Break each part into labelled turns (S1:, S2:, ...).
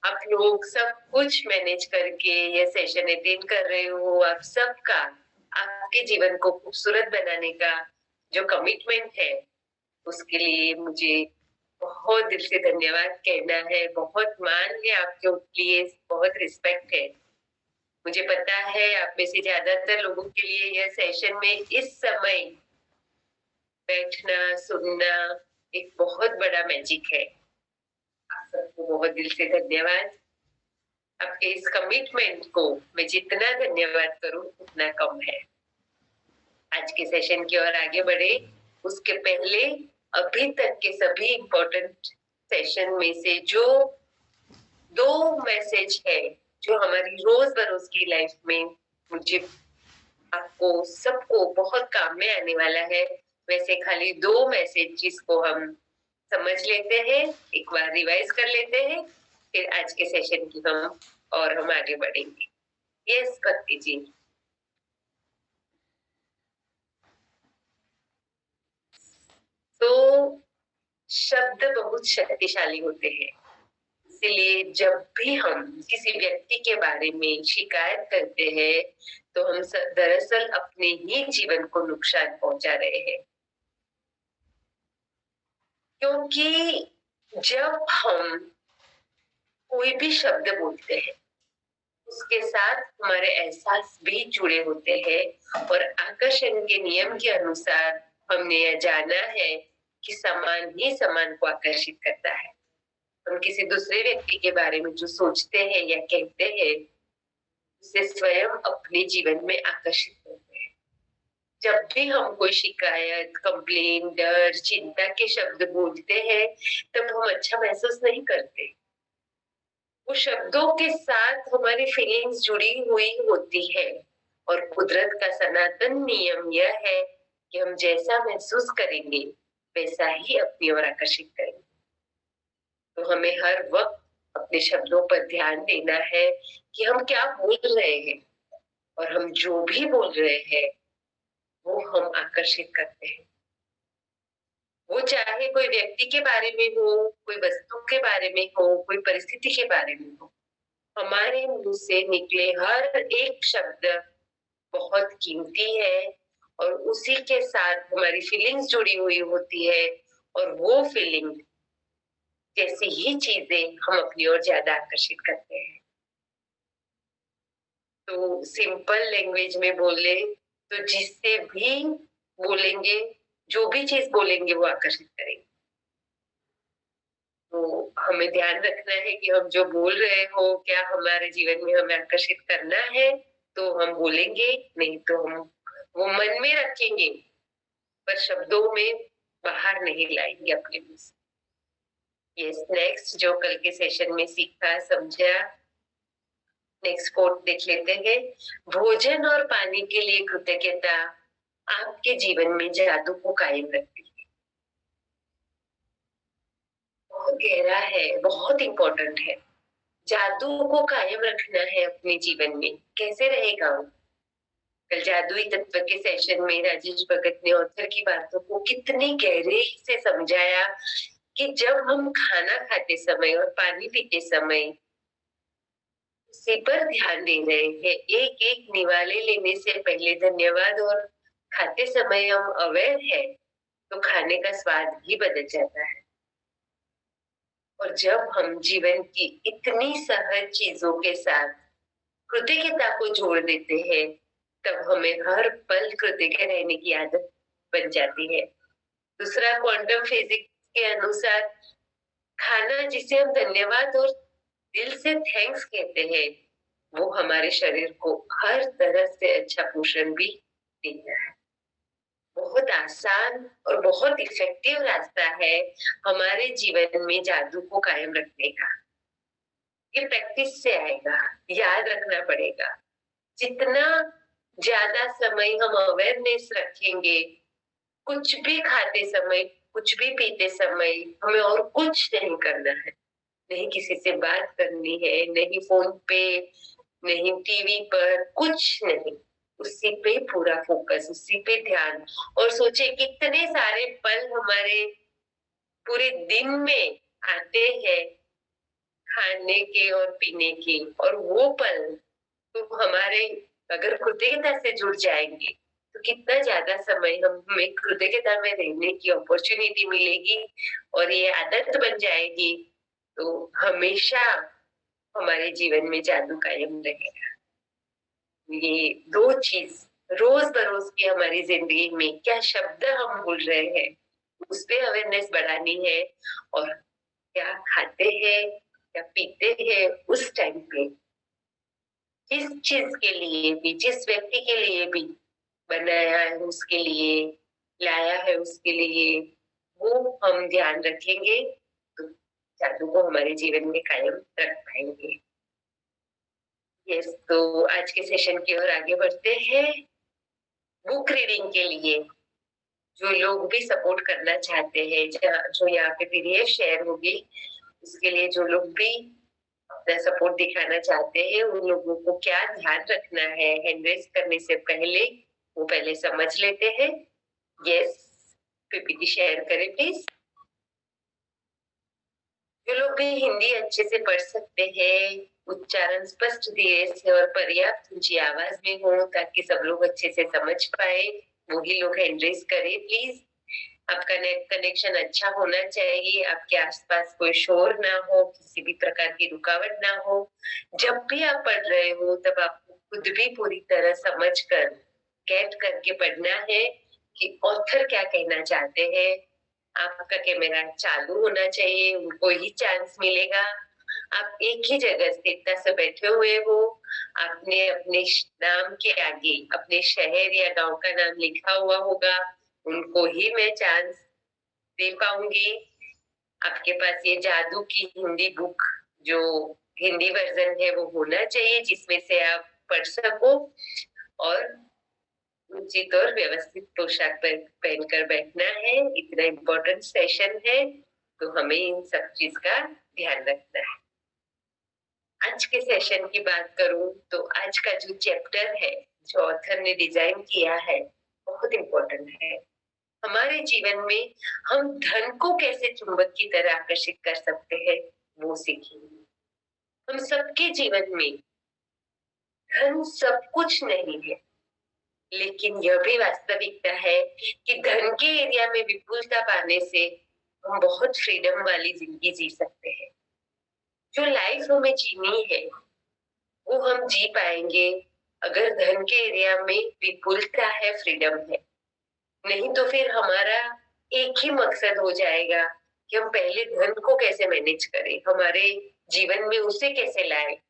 S1: आप लोग सब कुछ मैनेज करके ये सेशन अटेंड कर रहे हो। आप सबका आपके जीवन को खूबसूरत बनाने का जो कमिटमेंट है, उसके लिए मुझे बहुत दिल से धन्यवाद कहना है। बहुत मान है आपके लिए, बहुत रिस्पेक्ट है। मुझे पता है आप में से ज्यादातर लोगों के लिए यह सेशन में इस समय बैठना सुनना एक बहुत बड़ा मैजिक है। आप सबको बहुत दिल से धन्यवाद। आपके इस कमिटमेंट को मैं जितना धन्यवाद करूं उतना कम है। आज के सेशन की ओर आगे बढ़े उसके पहले अभी तक के सभी इम्पोर्टेंट सेशन में से जो दो मैसेज है जो हमारी रोज बरोज की लाइफ में मुझे आपको सबको बहुत काम में आने वाला है, वैसे खाली दो मैसेज जिसको हम समझ लेते हैं, एक बार रिवाइज कर लेते हैं, फिर आज के सेशन की हम आगे बढ़ेंगे। यस भक्ति जी। तो शब्द बहुत शक्तिशाली होते हैं, इसलिए जब भी हम किसी व्यक्ति के बारे में शिकायत करते हैं तो हम दरअसल अपने ही जीवन को नुकसान पहुंचा रहे हैं। क्योंकि जब हम कोई भी शब्द बोलते हैं उसके साथ हमारे एहसास भी जुड़े होते हैं, और आकर्षण के नियम के अनुसार हमने यह जाना है कि समान ही समान को आकर्षित करता है। हम किसी दूसरे व्यक्ति के बारे में जो सोचते हैं या कहते हैं उसे स्वयं अपने जीवन में आकर्षित करते हैं। जब भी हम कोई शिकायत, कंप्लेन, डर, चिंता के शब्द बोलते हैं तब हम अच्छा महसूस नहीं करते। वो शब्दों के साथ हमारी फीलिंग्स जुड़ी हुई होती है, और कुदरत का सनातन नियम यह है कि हम जैसा महसूस करेंगे वैसा ही अपनी ओर आकर्षित करेंगे। तो हमें हर वक्त अपने शब्दों पर ध्यान देना है कि हम क्या बोल रहे हैं, और हम जो भी बोल रहे हैं वो हम आकर्षित करते हैं। वो चाहे कोई व्यक्ति के बारे में हो, कोई वस्तु के बारे में हो, कोई परिस्थिति के बारे में हो, हमारे मुंह से निकले हर एक शब्द बहुत कीमती है, और उसी के साथ हमारी फीलिंग्स जुड़ी हुई होती है, और वो फीलिंग जैसी ही चीजें हम अपनी ओर ज्यादा आकर्षित करते हैं। तो सिंपल लैंग्वेज में बोले तो जिससे भी बोलेंगे, जो भी चीज बोलेंगे वो आकर्षित करेंगे। तो हमें ध्यान रखना है कि हम जो बोल रहे हो क्या हमारे जीवन में हमें आकर्षित करना है तो हम बोलेंगे, नहीं तो हम वो मन में रखेंगे पर शब्दों में बाहर नहीं लाएंगे अपने मुंह से। यस, नेक्स्ट जो कल के सेशन में सीखा समझा, नेक्स्ट कोट देख लेते हैं। भोजन और पानी के लिए कृतज्ञता आपके जीवन में जादू को कायम रखती है। बहुत गहरा है, बहुत इंपॉर्टेंट है। जादू को कायम रखना है अपने जीवन में, कैसे रहेगा वो? कल जादुई तत्व के सेशन में राजेश भगत ने ऑथर की बातों को कितनी गहरे से समझाया कि जब हम खाना खाते समय और पानी पीते समय उसी पर ध्यान दे रहे हैं, एक एक निवाले लेने से पहले धन्यवाद, और खाते समय हम अवेयर है तो खाने का स्वाद भी बदल जाता है। और जब हम जीवन की इतनी सहज चीजों के साथ कृतज्ञता को जोड़ देते हैं तब हमें हर पल कृतज्ञ रहने की आदत बन जाती है। दूसरा, क्वांटम फिजिक्स के अनुसार खाना जिसे हम धन्यवाद और दिल से थैंक्स कहते हैं वो हमारे शरीर को हर तरह से अच्छा पोषण भी देता है। बहुत आसान और बहुत इफेक्टिव रास्ता है हमारे जीवन में जादू को कायम रखने का। ये प्रैक्टिस से आएगा, याद रखना पड़ेगा। जितना ज्यादा समय हम अवेयरनेस रखेंगे, कुछ भी खाते समय, कुछ भी पीते समय हमें और कुछ नहीं करना है, नहीं किसी से बात करनी है, नहीं फोन पे, नहीं टीवी पर, कुछ नहीं, उसी पे पूरा फोकस, उसी पे ध्यान। और सोचे कितने सारे पल हमारे पूरे दिन में आते हैं खाने खाने के और पीने के, और वो पल तो हमारे अगर कृतज्ञता से जुड़ जाएंगे तो कितना ज्यादा समय हमें कृतज्ञता में रहने की अपॉर्चुनिटी मिलेगी और ये आदत बन जाएगी, तो हमेशा हमारे जीवन में जादू कायम रहेगा। ये दो चीज रोज बरोज की हमारी जिंदगी में क्या शब्द हम भूल रहे हैं, उस पे अवेयरनेस बढ़ानी है। और क्या खाते हैं, क्या पीते हैं, उस टाइम पे जिस चीज के लिए भी, जिस व्यक्ति के लिए भी बनाया है उसके लिए, लाया है उसके लिए, वो हम ध्यान रखेंगे तो जादू को हमारे जीवन में कायम रख पाएंगे। यस, तो आज के सेशन की ओर आगे बढ़ते हैं। बुक रीडिंग के लिए जो लोग भी सपोर्ट करना चाहते हैं, जो यहाँ पे पीडीएफ शेयर होगी, उसके लिए जो लोग भी अपना सपोर्ट दिखाना चाहते हैं, उन लोगों को क्या ध्यान रखना है हैंड रेज करने से पहले, वो पहले समझ लेते हैं। यस, पीपीटी शेयर करें प्लीज। जो लोग भी हिंदी अच्छे से पढ़ सकते हैं, उच्चारण स्पष्ट धीरे से और पर्याप्त ऊंची आवाज में हो ताकि सब लोग अच्छे से समझ पाए, वही लोग हैंड रेज करें प्लीज। आपका नेट कनेक्शन अच्छा होना चाहिए, आपके आसपास कोई शोर ना हो, किसी भी प्रकार की रुकावट ना हो। जब भी आप पढ़ रहे हो तब आपको खुद भी पूरी तरह समझ कर गेट करके पढ़ना है कि ऑथर क्या कहना चाहते हैं। आपका कैमरा चालू होना चाहिए, उनको ही चांस मिलेगा। आप एक ही जगह स्थिरता से बैठे हुए हो, आपने अपने नाम के आगे अपने शहर या गांव का नाम लिखा हुआ होगा, उनको ही मैं चांस दे पाऊंगी। आपके पास ये जादू की हिंदी बुक जो हिंदी वर्जन है वो होना चाहिए जिसमें से आप पढ़ सको, और उचित और व्यवस्थित पोशाक पहनकर बैठना है। इतना इम्पोर्टेंट सेशन है तो हमें इन सब चीज का ध्यान रखना है। आज के सेशन की बात करूं तो आज का जो चैप्टर है जो ऑथर ने डिजाइन किया है बहुत इम्पोर्टेंट है। हमारे जीवन में हम धन को कैसे चुंबक की तरह आकर्षित कर सकते हैं वो सीखेंगे। हम सबके जीवन में धन सब कुछ नहीं है, लेकिन यह भी वास्तविकता है कि धन के एरिया में विपुलता पाने से हम बहुत फ्रीडम वाली जिंदगी जी सकते हैं। जो लाइफ हमें जीनी है वो हम जी पाएंगे अगर धन के एरिया में विपुलता है, फ्रीडम है। नहीं तो फिर हमारा एक ही मकसद हो जाएगा कि हम पहले धन को कैसे मैनेज करें, हमारे जीवन में उसे कैसे लाए।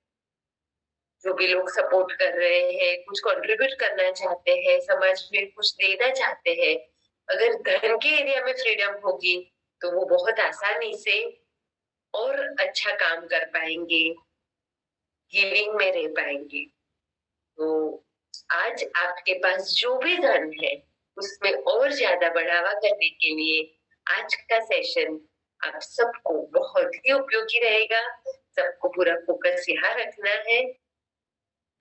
S1: जो भी लोग सपोर्ट कर रहे हैं, कुछ कंट्रीब्यूट करना चाहते हैं, समाज में कुछ देना चाहते हैं, अगर धन के एरिया में फ्रीडम होगी तो वो बहुत आसानी से और अच्छा काम कर पाएंगे, गिविंग में रह पाएंगे। तो आज आपके पास जो भी धन है उसमें और ज्यादा बढ़ावा करने के लिए आज का सेशन आप सबको बहुत ही उपयोगी रहेगा। सबको पूरा फोकस यहाँ रखना है।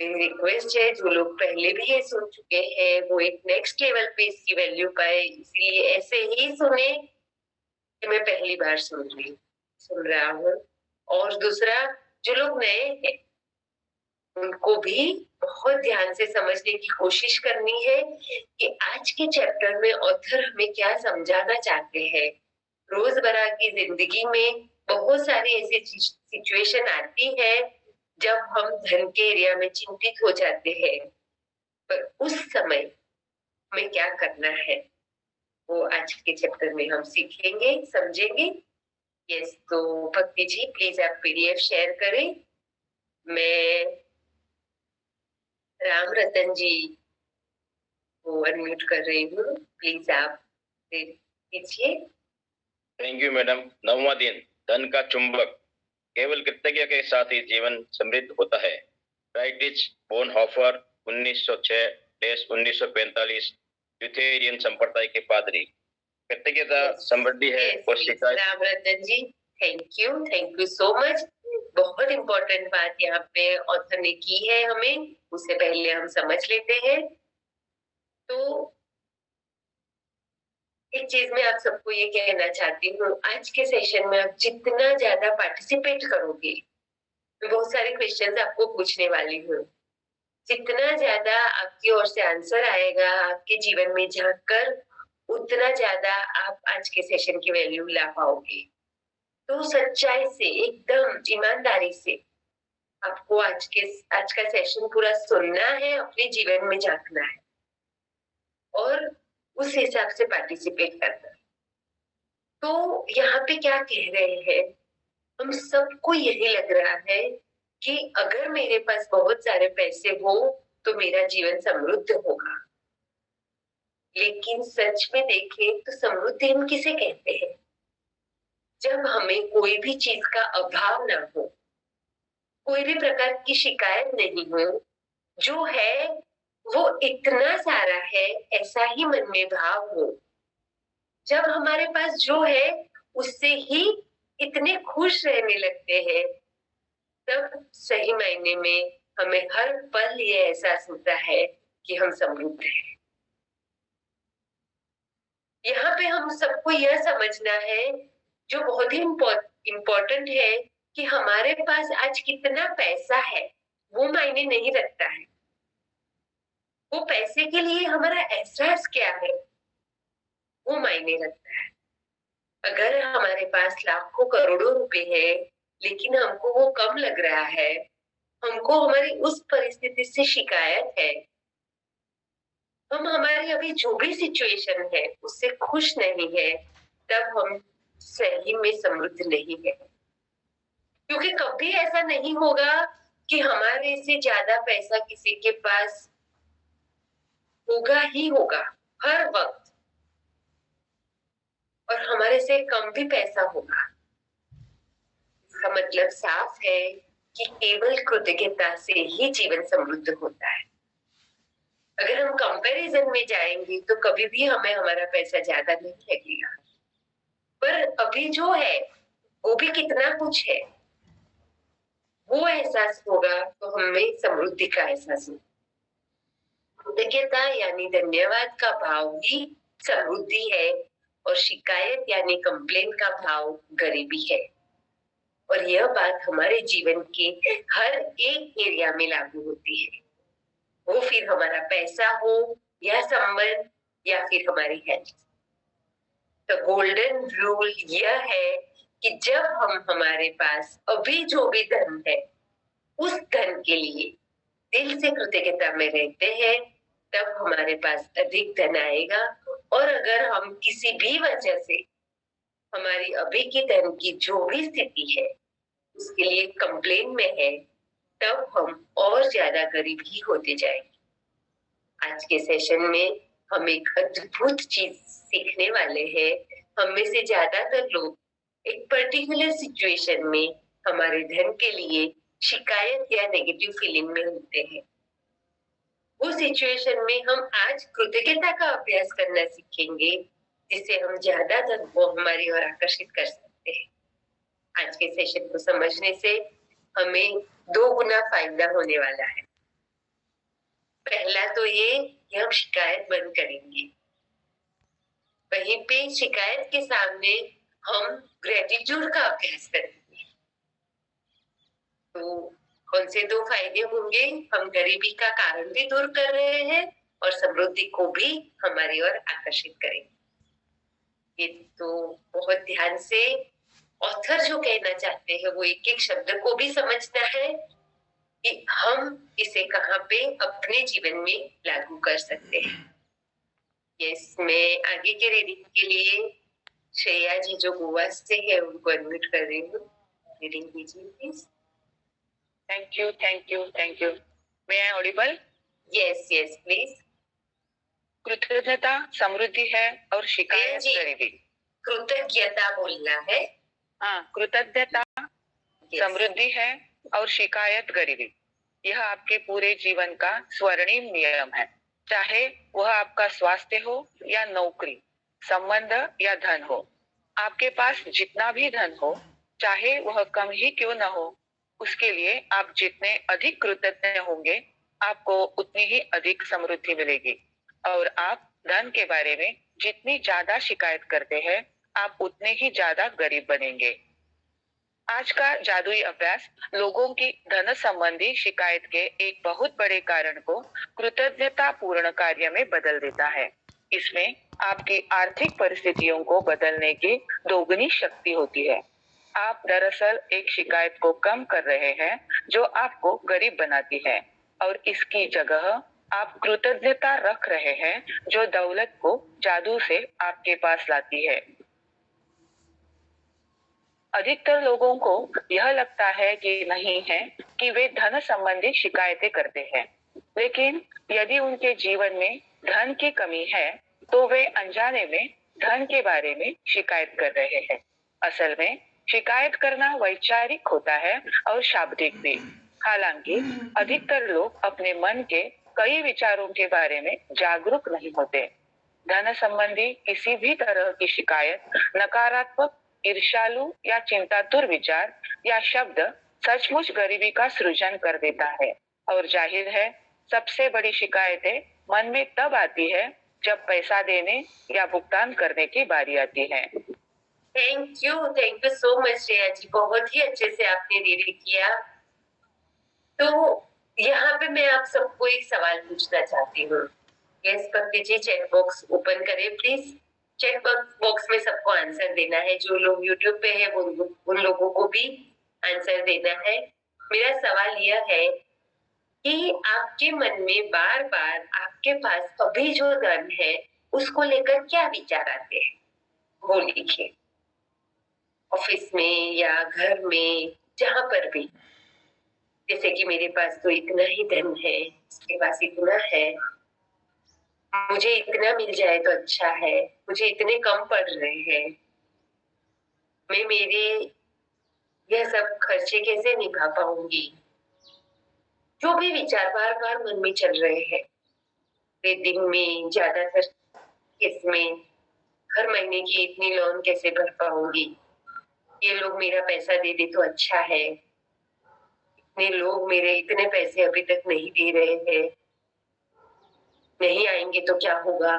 S1: मेरी रिक्वेस्ट है जो लोग पहले भी ये सुन चुके हैं वो एक नेक्स्ट लेवल पे इसकी वैल्यू पाए, इसलिए ऐसे ही सुने कि मैं पहली बार सुन रहा हूँ। और दूसरा, जो लोग नए हैं उनको भी बहुत ध्यान से समझने की कोशिश करनी है कि आज के चैप्टर में ऑथर हमें क्या समझाना चाहते हैं। रोजमर्रा की जिंदगी में बहुत सारी ऐसी सिचुएशन आती है जब हम धन के एरिया में चिंतित हो जाते हैं, पर उस समय हमें क्या करना है वो आज के चैप्टर में हम सीखेंगे, समझेंगे। यस, तो भक्ति जी प्लीज आप पीडीएफ शेयर करें। मैं राम रतन जी को अनम्यूट कर रही हूँ, प्लीज आप कीजिए।
S2: Thank you madam. 9वां दिन, धन का चुंबक। केवल कृतज्ञता के साथ ही जीवन समृद्ध होता है। राइटिच बोनहोफर 1906-1945 ल्यूथेरियन संप्रदाय के पादरी। कृतज्ञता समृद्धि है और शिकायत।
S1: राम रतन जी, थैंक यू सो मच। बहुत इंपॉर्टेंट बात यहाँ पे ऑथर ने की है, हमें उससे पहले हम समझ लेते हैं। तो एक चीज मैं आप सबको ये कहना चाहती हूँ, आज के सेशन में आप जितना ज्यादा पार्टिसिपेट करोगे मैं बहुत सारे क्वेश्चंस आपको पूछने वाली हूँ। जितना ज्यादा आपकी ओर से आंसर आएगा आपके जीवन में झांक कर, उतना ज्यादा आप आज के सेशन की वैल्यू ला पाओगे। तो सच्चाई से, एकदम ईमानदारी से आपको आज का सेशन पूरा सुनना है, अपने जीवन में झांकना है और उस हिसाब से पार्टिसिपेट करना है। तो यहाँ पे क्या कह रहे हैं, हम सबको यही लग रहा है कि अगर मेरे पास बहुत सारे पैसे हो तो मेरा जीवन समृद्ध होगा। लेकिन सच में देखें तो समृद्धि हम किसे कहते हैं? जब हमें कोई भी चीज का अभाव ना हो, कोई भी प्रकार की शिकायत नहीं हो, जो है वो इतना सारा है ऐसा ही मन में भाव हो, जब हमारे पास जो है उससे ही इतने खुश रहने लगते हैं, तब सही मायने में हमें हर पल ये एहसास होता है कि हम समृद्ध हैं। यहाँ पे हम सबको यह समझना है, जो बहुत ही इम्पोर्टेंट है, कि हमारे पास आज कितना पैसा है वो मायने नहीं रखता है। वो पैसे के लिए हमारा एहसास क्या है वो मायने रखता है। अगर हमारे पास लाखों करोड़ों रुपए है लेकिन हमको वो कम लग रहा है, हमको हमारी उस परिस्थिति से शिकायत है, हम हमारी अभी जो भी सिचुएशन है उससे खुश नहीं है, तब हम सही में समृद्ध नहीं है। क्योंकि कभी ऐसा नहीं होगा कि हमारे से ज्यादा पैसा किसी के पास होगा ही होगा हर वक्त, और हमारे से कम भी पैसा होगा। इसका मतलब साफ है कि केवल कृतज्ञता से ही जीवन समृद्ध होता है। अगर हम कंपैरिजन में जाएंगे तो कभी भी हमें हमारा पैसा ज्यादा नहीं लगेगा, पर अभी जो है वो भी कितना कुछ है, वो एहसास होगा तो हमें समृद्धि का एहसास होगा। कृतज्ञता यानी धन्यवाद का भाव ही समृद्धि है, और शिकायत यानी कंप्लेन का भाव गरीबी है। और यह बात हमारे जीवन के हर एक एरिया में लागू होती है, वो फिर हमारा पैसा हो या संबंध या फिर हमारी हेल्थ। तो गोल्डन रूल यह है कि जब हम हमारे पास अभी जो भी धन है उस धन के लिए दिल से कृतज्ञता में रहते हैं, तब हमारे पास अधिक धन आएगा। और अगर हम किसी भी वजह से हमारी अभी की धन की जो भी स्थिति है उसके लिए कंप्लेन में है, तब हम और ज्यादा गरीब ही होते जाएंगे। आज के सेशन में हम एक अद्भुत चीज सीखने वाले हैं। हम में से ज्यादातर लोग एक पर्टिकुलर सिचुएशन में हमारे धन के लिए शिकायत या नेगेटिव फीलिंग में होते हैं। उस सिचुएशन में हम आज कृतज्ञता का अभ्यास करना सीखेंगे, जिससे हम ज्यादा धन को हमारी ओर आकर्षित कर सकते हैं। आज के सेशन को समझने से हमें 2 गुना फायदा होने वाला है। पहला तो ये कि हम शिकायत बंद करेंगे। वहीं पे शिकायत के सामने हम ग्रेटिट्यूड का अभ्यास करेंगे। तो कौन से 2 फायदे होंगे? हम गरीबी का कारण भी दूर कर रहे हैं और समृद्धि को भी हमारी ओर आकर्षित करेंगे। ये तो बहुत ध्यान से ऑथर जो कहना चाहते हैं वो एक एक शब्द को भी समझना है कि हम इसे कहाँ पे अपने जीवन में लागू कर सकते हैं। यस, मैं आगे के रीडिंग के लिए श्रेया जी जो गोवा से है उनको अनम्यूट कर रही हूँ। रीडिंग कीजिए please.
S3: Thank you, thank you, thank you. May I audible?
S1: Yes yes please.
S3: कृतज्ञता समृद्धि है और शिकायत
S1: जी।
S3: गरीबी।
S1: कृतज्ञता बोलना है।
S3: हाँ, कृतज्ञता
S1: Yes.
S3: समृद्धि है और शिकायत गरीबी। यह आपके पूरे जीवन का स्वर्णिम नियम है। चाहे वह आपका स्वास्थ्य हो या नौकरी, संबंध या धन हो, आपके पास जितना भी धन हो, चाहे वह कम ही क्यों न हो, उसके लिए आप जितने अधिक कृतज्ञ होंगे, आपको उतनी ही अधिक समृद्धि मिलेगी। और आप धन के बारे में जितनी ज्यादा शिकायत करते हैं, आप उतने ही ज्यादा गरीब बनेंगे। आज का जादुई अभ्यास लोगों की धन संबंधी शिकायत के एक बहुत बड़े कारण को कृतज्ञता पूर्ण कार्य में बदल देता है। इसमें आपकी आर्थिक परिस्थितियों को बदलने की दोगुनी शक्ति होती है। आप दरअसल एक शिकायत को कम कर रहे हैं जो आपको गरीब बनाती है, और इसकी जगह आप कृतज्ञता रख रहे हैं जो दौलत को जादू से आपके पास लाती है। अधिकतर लोगों को यह लगता है कि नहीं है कि वे धन संबंधी शिकायतें करते हैं, लेकिन यदि उनके जीवन में धन की कमी है तो वे अनजाने में धन के बारे में शिकायत कर रहे हैं। असल में शिकायत करना वैचारिक होता है और शाब्दिक भी। हालांकि अधिकतर लोग अपने मन के कई विचारों के बारे में जागरूक नहीं होते। धन संबंधी किसी भी तरह की शिकायत नकारात्मक, ईर्ष्यालु या चिंतातुर विचार या शब्द सचमुच गरीबी का सृजन कर देता है, और जाहिर है सबसे बड़ी शिकायतें मन में तब आती है जब पैसा देने या भुगतान करने की बारी आती है।
S1: Thank you so much Shreya ji, बहुत ही अच्छे से आपने रीड किया। तो यहाँ पे मैं आप सबको एक सवाल पूछना चाहती हूँ। यस भक्ति जी, चैट बॉक्स ओपन करें प्लीज। चैट बॉक्स में सबको आंसर देना है। जो लोग यूट्यूब पे है उन लोगों को भी आंसर देना है। मेरा सवाल यह है कि आपके मन में बार बार आपके पास अभी जो धन है उसको लेकर क्या विचार आते हैं, वो लिखिए। ऑफिस में या घर में, जहां पर भी। जैसे कि मेरे पास तो इतना ही धन है, उसके पास इतना है, मुझे इतना मिल जाए तो अच्छा है, मुझे इतने कम पड़ रहे हैं, मैं मेरे यह सब खर्चे कैसे निभा पाऊंगी। जो भी विचार बार बार मन में चल रहे हैं, वे दिन में ज्यादातर केस में हर महीने की इतनी लोन कैसे भर पाऊंगी, ये लोग मेरा पैसा दे दे तो अच्छा है, इतने लोग मेरे इतने पैसे अभी तक नहीं दे रहे हैं, नहीं आएंगे तो क्या होगा।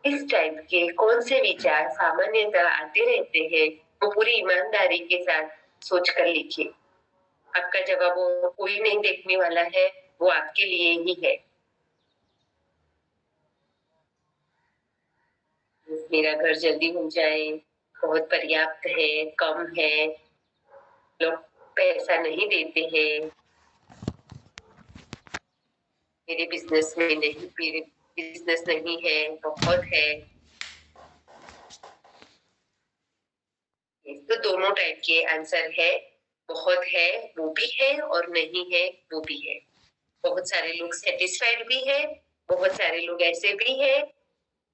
S1: इस टाइप के कौन से विचार सामान्यतः आते रहते हैं, वो पूरी ईमानदारी के साथ सोच कर लिखिए। आपका जवाब वो कोई नहीं देखने वाला है, वो आपके लिए ही है। मेरा घर जल्दी हो जाए, बहुत पर्याप्त है, कम है, लोग पैसा नहीं देते हैं, मेरे बिजनेस नहीं है, बहुत है। तो दोनों टाइप के आंसर है। बहुत है वो भी है और नहीं है वो भी है। बहुत सारे लोग सेटिस्फाइड भी है, बहुत सारे लोग ऐसे भी है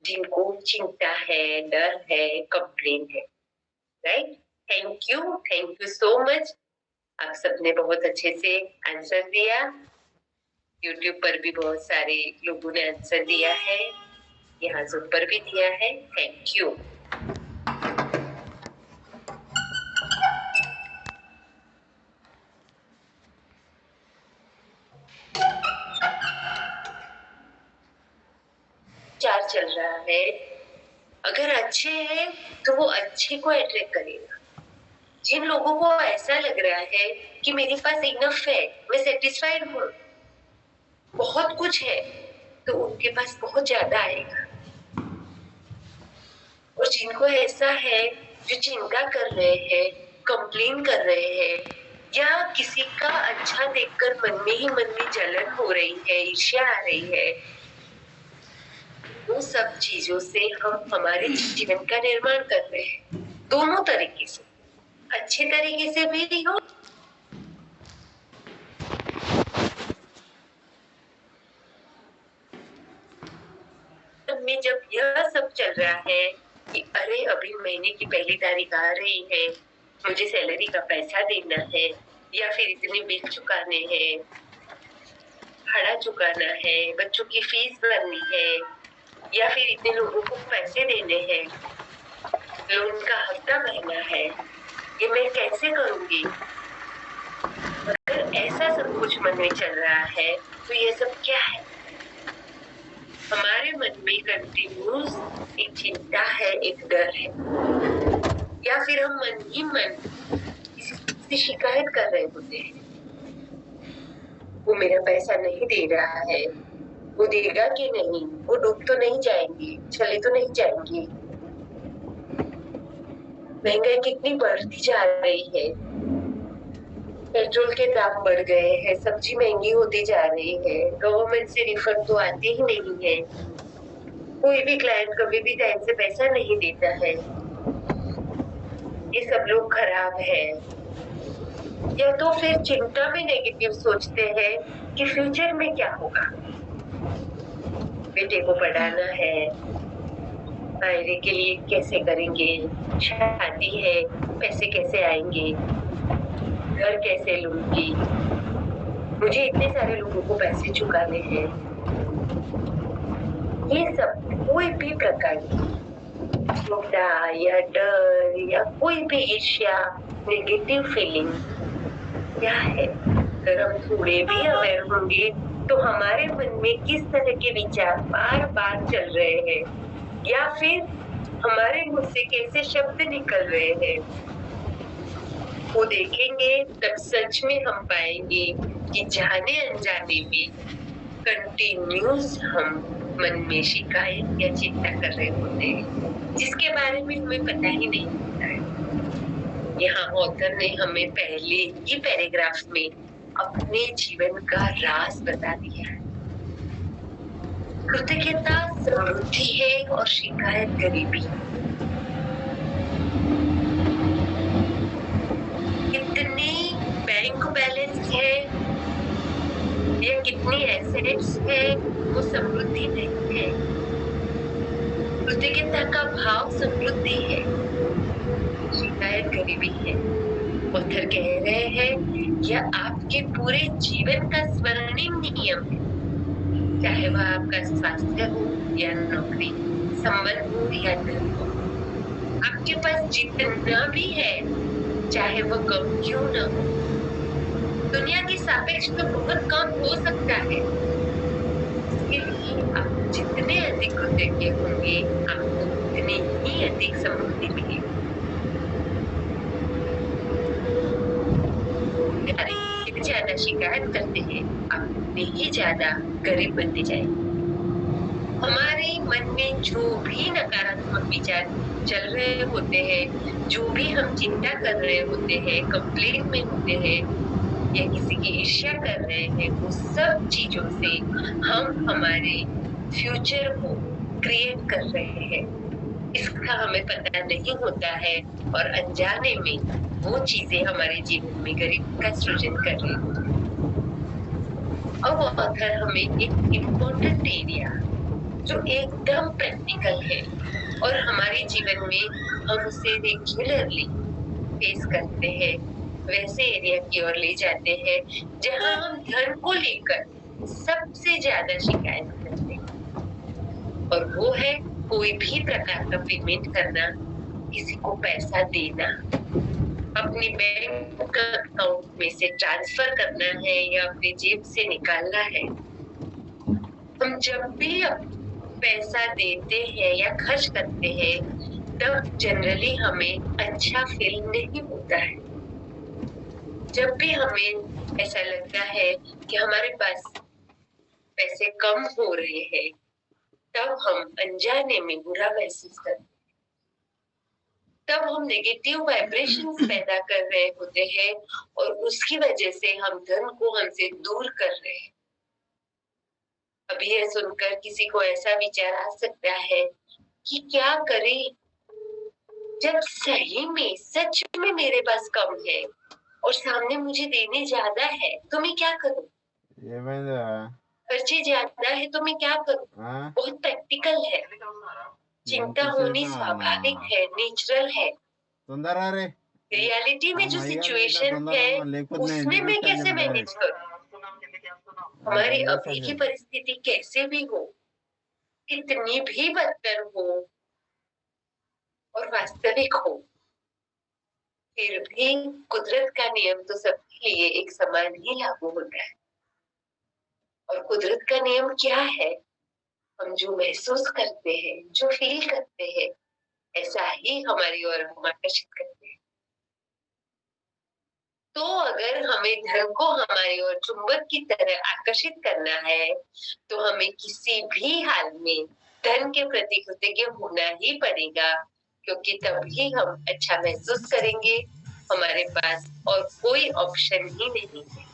S1: जिनको चिंता है, डर है, कंप्लेन है। Right? Thank you so much. आप सबने बहुत अच्छे से आंसर दिया। यूट्यूब पर भी बहुत सारे लोगों ने आंसर दिया है, यहाँ ज़ूम पर भी दिया है। Thank you. चार चल रहा है, अगर अच्छे हैं तो वो अच्छे को अट्रैक्ट करेगा। जिन लोगों को ऐसा लग रहा है कि मेरे पास इनफ है, मैं सेटिस्फाइड हूँ, बहुत कुछ है, तो उनके पास बहुत ज्यादा आएगा। और जिनको ऐसा है जो चिंता कर रहे हैं, कंप्लेन कर रहे हैं, या किसी का अच्छा देखकर मन में जलन हो रही है, ईर्ष्या आ रही है, वो सब चीजों से हम हमारे जीवन का निर्माण कर रहे हैं। दोनों तरीके से, अच्छे तरीके से भी हो, में जब यह सब चल रहा है कि अरे अभी महीने की पहली तारीख आ रही है, मुझे सैलरी का पैसा देना है, या फिर इतने बिल चुकाने हैं, भाड़ा चुकाना है, बच्चों की फीस भरनी है, या फिर इतने लोगों को पैसे देने हैं, लोन का हफ्ता भरना है, ये मैं कैसे करूंगी। अगर ऐसा सब कुछ मन में चल रहा है तो ये सब क्या है? हमारे मन में कंटिन्यूस एक चिंता है, एक डर है। या फिर हम मन ही मन किसी से शिकायत कर रहे होते हैं, वो मेरा पैसा नहीं दे रहा है, वो देगा कि नहीं, वो डूब तो नहीं जाएंगे, चले तो नहीं जाएंगे। महंगाई कितनी बढ़ती जा रही है, पेट्रोल के दाम बढ़ गए हैं, सब्जी महंगी होती जा रही है, गवर्नमेंट से रिफंड तो आते ही नहीं है, कोई भी क्लाइंट कभी भी टाइम से पैसा नहीं देता है। ये सब लोग खराब है। या तो फिर चिंता में नेगेटिव सोचते हैं कि फ्यूचर में क्या होगा, बेटे को पढ़ाना है, आयरे के लिए कैसे करेंगे, शादी है, पैसे कैसे आएंगे, घर कैसे लूंगी, मुझे इतने सारे लोगों को पैसे चुकाने हैं। ये सब कोई भी प्रकार की चिंता या डर या कोई भी ईर्ष्या, नेगेटिव फीलिंग क्या है। अगर हम थोड़े भी अवेयर होंगे तो हमारे मन में किस तरह के विचार बार बार चल रहे हैं या फिर हमारे मुंह से कैसे शब्द निकल रहे हैं, वो देखेंगे तब सच में हम पाएंगे कि जाने अनजाने में कंटिन्यूस हम मन में शिकायत या चिंता कर रहे होते हैं, जिसके बारे में हमें पता ही नहीं होता है। यहाँ ऑथर ने हमें पहले ही पैराग्राफ में अपने जीवन का राज बता दिया है। कृतज्ञता समृद्धि है और शिकायत गरीबी। कितनी बैंक बैलेंस है या कितनी एसेट्स है वो समृद्धि नहीं है। कृतज्ञता का भाव समृद्धि है, शिकायत गरीबी है। ऑथर कह रहे हैं यह आपके पूरे जीवन का स्वर्णिम नियम है, चाहे वह आपका स्वास्थ्य हो या नौकरी, संबंध हो या धन हो। आपके पास जितना भी है, चाहे वह कम क्यों न हो, दुनिया की सापेक्ष तो बहुत कम हो सकता है। इसके लिए आप जितने अधिक कृतज्ञ होंगे, आपको उतनी ही अधिक समृद्धि मिलेगी। जितनी ज्यादा शिकायत करते हैं, आप उतने ही ज्यादा गरीब बनते जाएंगे। हमारे मन में जो भी नकारात्मक विचार चल रहे होते हैं, जो भी हम चिंता कर रहे होते हैं, कंप्लेन में होते हैं या किसी की ईर्ष्या कर रहे हैं, वो सब चीजों से हम हमारे फ्यूचर को क्रिएट कर रहे हैं। इसका हमें पता नहीं होता है और अनजाने में वो चीजें हमारे जीवन में गरीबी का सृजन कर रही होती है। अब ऑथर हमें एक इम्पोर्टेंट एरिया जो एकदम प्रैक्टिकल है और हमारे जीवन में हम उसे रेगुलरली फेस करते हैं, वैसे एरिया की ओर ले जाते हैं जहां हम धन को लेकर सबसे ज्यादा शिकायत करते हैं, और वो है कोई भी प्रकार का पेमेंट करना, किसी को पैसा देना, अपनी बैंक अकाउंट में से ट्रांसफर करना है या अपनी जेब से निकालना है। हम जब भी पैसा देते हैं या खर्च करते हैं, तब जनरली हमें अच्छा फील नहीं होता है। जब भी हमें ऐसा लगता है कि हमारे पास पैसे कम हो रहे हैं, तब हम अनजाने में बुरा महसूस करते हैं। तब हम नेगेटिव वाइब्रेशंस पैदा कर रहे होते हैं और उसकी वजह से हम धन को हमसे दूर कर रहे हैं। अभी यह सुनकर किसी को ऐसा विचार आ सकता है कि क्या करें जब सही में सच में मेरे पास कम है और सामने मुझे देने ज्यादा है, तो मैं क्या करूं? खर्चे ज्यादा है तो मैं क्या करूं? बहुत प्रैक्टिकल है। चिंता होनी स्वाभाविक है, नेचुरल है। रियलिटी में जो सिचुएशन है उसमें मैं कैसे मैनेज करूं? हमारी अभी की परिस्थिति कैसे भी हो, कितनी भी बदतर हो और वास्तविक हो, फिर भी कुदरत का नियम तो सबके लिए एक समान ही लागू होता है। और कुदरत का नियम क्या है? हम जो महसूस करते हैं, जो फील करते हैं, ऐसा ही हमारी ओर हम आकर्षित करते हैं। तो अगर हमें धन को हमारी ओर चुंबक की तरह आकर्षित करना है, तो हमें किसी भी हाल में धन के प्रति कृतज्ञ होना ही पड़ेगा, क्योंकि तभी हम अच्छा महसूस करेंगे। हमारे पास और कोई ऑप्शन ही नहीं है।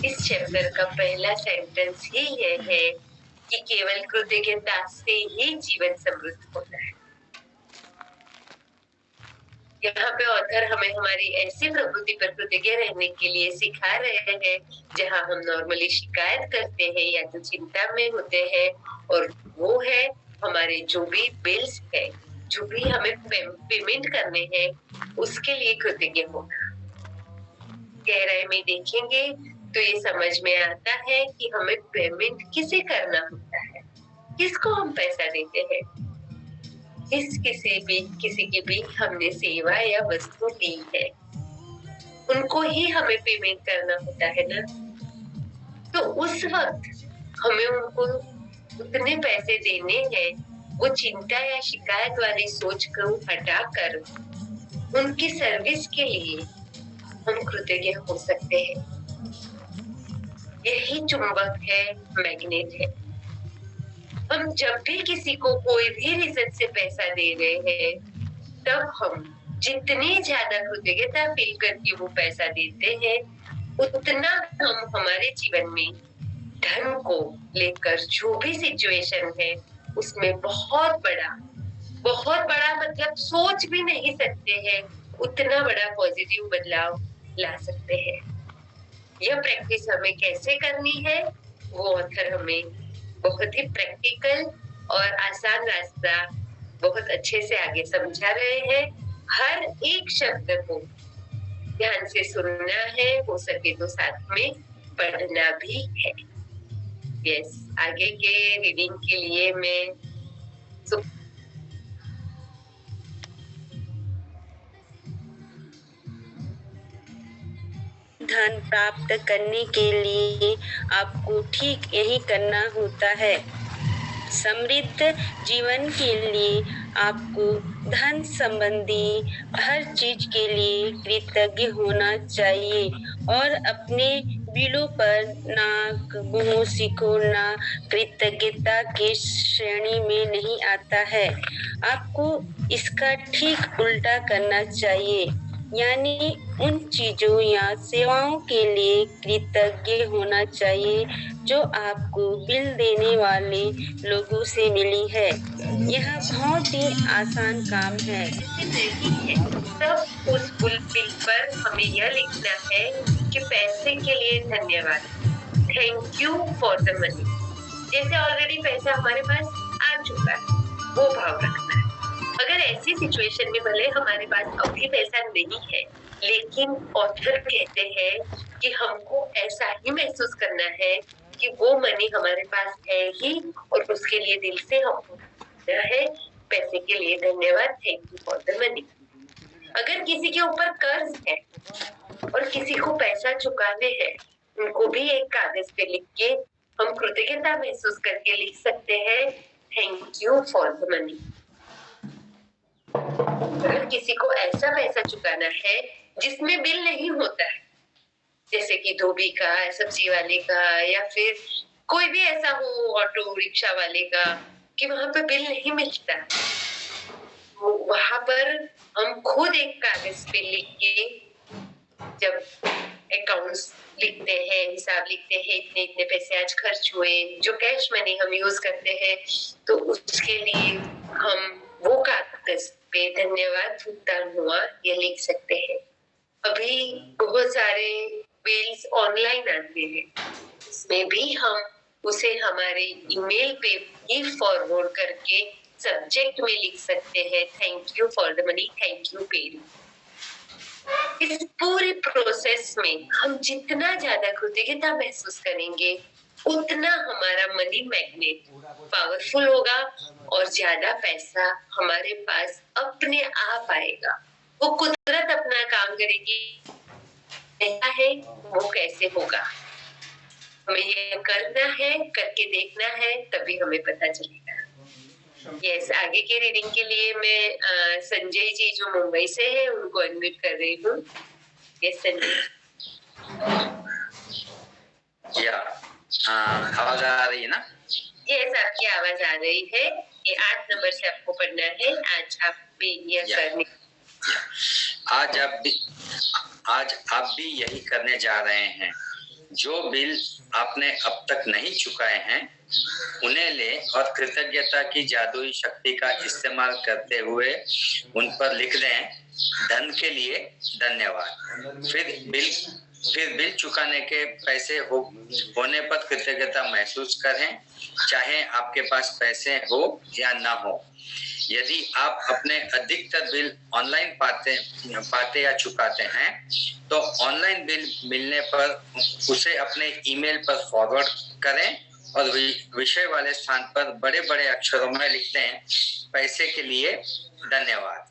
S1: इस चैप्टर का पहला सेंटेंस ही यह है कि केवल कृतज्ञता से ही जीवन समृद्ध होता है। यहाँ पे ऑथर हमें हमारी ऐसी प्रवृत्ति पर कृतज्ञ रहने के लिए सिखा रहे हैं जहाँ हम नॉर्मली शिकायत करते हैं या तो चिंता में होते हैं, और वो है हमारे जो भी बिल्स है, जो भी हमें पेमेंट करने हैं, उसके लिए कृतज्ञ होना। गहराई में देखेंगे तो ये समझ में आता है कि हमें पेमेंट किसे करना होता है, किसको हम पैसा देते हैं। किसी की भी हमने सेवा या वस्तु दी है, उनको ही हमें पेमेंट करना होता है ना। तो उस वक्त हमें उनको उतने पैसे देने हैं, वो चिंता या शिकायत वाली सोच को हटाकर उनकी सर्विस के लिए हम कृतज्ञ हो सकते हैं। यही चुंबक है, मैग्नेट है। हम जब भी किसी को कोई भी रीजन से पैसा दे रहे हैं, तब हम जितनी ज्यादा कृतज्ञता फील करके वो पैसा देते हैं, उतना हम हमारे जीवन में धन को लेकर जो भी सिचुएशन है, उसमें बहुत बड़ा मतलब सोच भी नहीं सकते हैं, उतना बड़ा पॉजिटिव बदलाव ला सकते हैं। यह प्रैक्टिस हमें कैसे करनी है, वो ऑथर हमें बहुत ही प्रैक्टिकल और आसान रास्ता बहुत अच्छे से आगे समझा रहे हैं। हर एक शब्द को ध्यान से सुनना है, हो सके तो साथ में पढ़ना भी है। यस, आगे के रीडिंग के लिए मैं
S4: धन प्राप्त करने के लिए आपको ठीक यही करना होता है। समृद्ध जीवन के लिए आपको धन संबंधी हर चीज के लिए कृतज्ञ होना चाहिए और अपने बिलों पर नाक मुंह सिकोड़ना कृतज्ञता की श्रेणी में नहीं आता है। आपको इसका ठीक उल्टा करना चाहिए, यानी उन चीजों या सेवाओं के लिए कृतज्ञ होना चाहिए जो आपको बिल देने वाले लोगों से मिली है। यह बहुत ही आसान काम है।
S1: तब उस बिल पर हमें यह लिखना है कि पैसे के लिए धन्यवाद, thank you for the money. जैसे ऑलरेडी पैसा हमारे पास आ चुका है, वो भाव रखना है। अगर ऐसी सिचुएशन में भले हमारे पास अभी पैसा नहीं है, लेकिन ऑथर कहते हैं कि हमको ऐसा ही महसूस करना है कि वो मनी हमारे पास है ही, और उसके लिए दिल से हमको है पैसे के लिए धन्यवाद, thank you for the money. अगर किसी के ऊपर कर्ज है और किसी को पैसा चुकाने हैं, उनको भी एक कागज पे लिख के हम कृतज्ञता महसूस करके लिख सकते हैं, thank you for the money. अगर किसी को ऐसा पैसा चुकाना है जिसमें बिल नहीं होता है, जैसे कि धोबी का, सब्जी वाले का, या फिर कोई भी ऐसा हो ऑटो रिक्शा वाले का, कि वहां पर बिल नहीं मिलता, वहां पर हम खुद एक कागज पे लिख के जब अकाउंट्स लिखते हैं, हिसाब लिखते हैं, इतने इतने पैसे आज खर्च हुए, जो कैश मनी हम यूज करते हैं, तो उसके लिए हम वो कागज पे धन्यवाद भुगतान हुआ ये लिख सकते हैं। अभी बहुत सारे बिल्स ऑनलाइन आते हैं, इसमें भी हम उसे हमारे ईमेल पे ही फॉरवर्ड करके सब्जेक्ट में लिख सकते हैं, thank you for the money, thank you paid. इस पूरे प्रोसेस में हम जितना ज्यादा कृतज्ञता महसूस करेंगे, उतना हमारा मनी मैग्नेट पावरफुल होगा और ज्यादा पैसा हमारे पास अपने आप आएगा। वो कुदरत अपना काम करेगी। ऐसा है वो कैसे होगा, हमें ये करना है, करके देखना है, तभी हमें पता चलेगा। यस, आगे के रीडिंग के लिए मैं संजय जी जो मुंबई से है उनको अनम्यूट कर रही हूँ। यस संजय।
S5: या आवाज आ रही है ना?
S1: यस, आपकी आवाज आ रही है। ये 8 नंबर से आपको पढ़ना है। आज आप भी यह करने
S5: आज आप भी यही करने जा रहे हैं। जो बिल आपने अब तक नहीं चुकाए हैं उन्हें ले और कृतज्ञता की जादुई शक्ति का इस्तेमाल करते हुए उन पर लिख दें, धन के लिए धन्यवाद। फिर बिल चुकाने के पैसे होने पर कृतज्ञता महसूस करें, चाहे आपके पास पैसे हो या ना हो। यदि आप अपने अधिकतर बिल ऑनलाइन पाते या चुकाते हैं तो ऑनलाइन बिल मिलने पर उसे अपने ईमेल पर फॉरवर्ड करें और विषय वाले स्थान पर बड़े बड़े अक्षरों में लिख दें, पैसे के लिए धन्यवाद।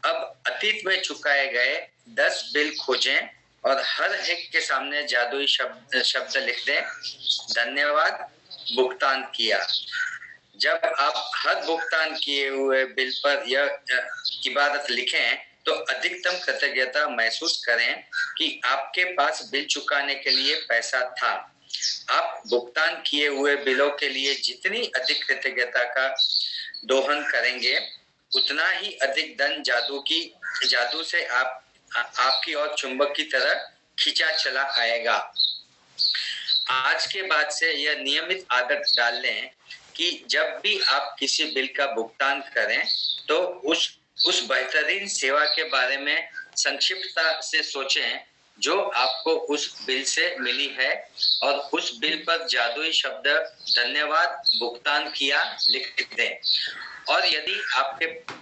S5: अब अतीत में चुकाए गए 10 बिल खोजें और हर एक के सामने जादुई शब्द लिख दें, धन्यवाद, भुगतान किया। जब आप हर भुगतान किए हुए बिल पर यह इबारत लिखें तो अधिकतम कृतज्ञता महसूस करें कि आपके पास बिल चुकाने के लिए पैसा था। आप भुगतान किए हुए बिलों के लिए जितनी अधिक कृतज्ञता का दोहन करेंगे उतना ही अधिक धन जादू से आपकी ओर चुंबक की तरह खींचा चला आएगा। आज के बाद से यह नियमित आदत डाल लें कि जब भी आप किसी बिल का भुगतान करें तो उस बेहतरीन सेवा के बारे में संक्षिप्तता से सोचें जो आपको उस बिल से मिली है और उस बिल पर जादुई शब्द धन्यवाद, भुगतान किया लिख दें। और यदि आपके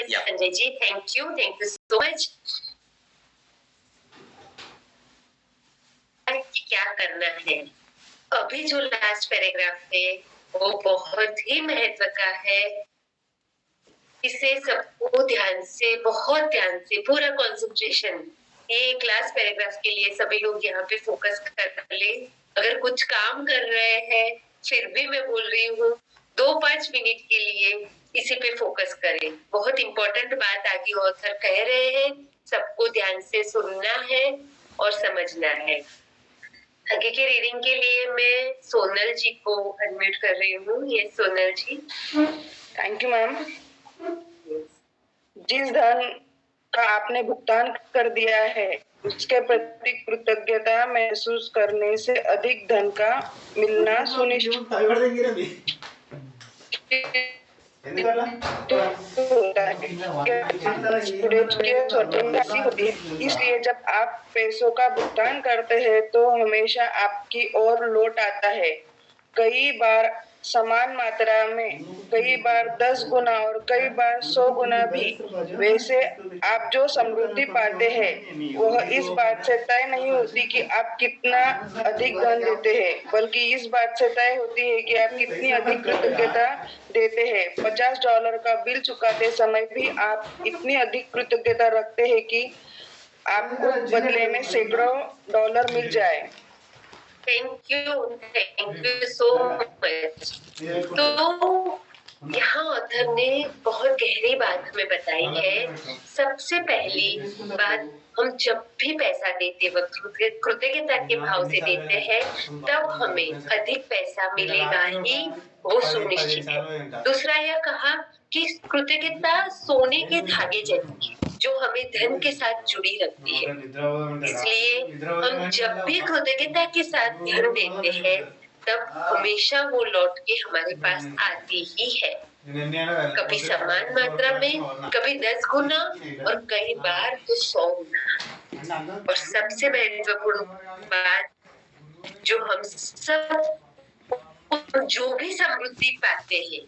S1: Yes, Sanjay ji, thank you so much. क्या करना है? अभी जो लास्ट पैराग्राफ है वो बहुत ही महत्व का है। इसे सबको बहुत ध्यान से पूरा कंसंट्रेशन ये क्लास पैराग्राफ के लिए सभी लोग यहाँ पे फोकस कर ले। अगर कुछ काम कर रहे हैं फिर भी मैं बोल रही हूँ 2-5 मिनट के लिए इसी पे फोकस करें। बहुत इंपॉर्टेंट बात आगे ऑथर कह रहे हैं, सबको ध्यान से सुनना है और समझना है। आगे के रीडिंग के लिए मैं सोनल जी को अनम्यूट कर रही हूँ। ये Sonal ji.
S6: Thank you ma'am. जिस धन का आपने भुगतान कर दिया है उसके प्रति कृतज्ञता महसूस करने से अधिक धन का मिलना सुनिश्चित होता है। इसलिए जब आप पैसों का भुगतान करते हैं तो हमेशा आपकी ओर लौट आता है, कई बार समान मात्रा में, कई बार 10 गुना और कई बार 100 गुना भी। वैसे आप जो समृद्धि पाते हैं वह इस बात से तय नहीं होती कि आप कितना अधिक धन देते हैं, बल्कि इस बात से तय होती है कि आप कितनी अधिक कृतज्ञता देते हैं। $50 का बिल चुकाते समय भी आप इतनी अधिक कृतज्ञता रखते हैं कि आपको बदले में सैकड़ों डॉलर मिल जाए।
S1: Thank you so much. तो यहाँ ऑथर ने बहुत गहरी बात हमें बताई है। सबसे पहली बात, हम जब भी पैसा देते वक्त कृतज्ञता के भाव से देते हैं तब हमें अधिक पैसा मिलेगा ही, वो सुनिश्चित है। दूसरा यह कहा कि कृतज्ञता सोने के धागे जैसी है जो हमें धन के साथ जुड़ी रखती है। इसलिए हम जब भी कृतज्ञता के साथ धन देते हैं तब हमेशा वो लौट के हमारे पास आती ही है, कभी समान मात्रा में, कभी 10 गुना और कई बार तो 100 गुना। और सबसे महत्वपूर्ण बात, जो हम सब जो भी समृद्धि पाते हैं,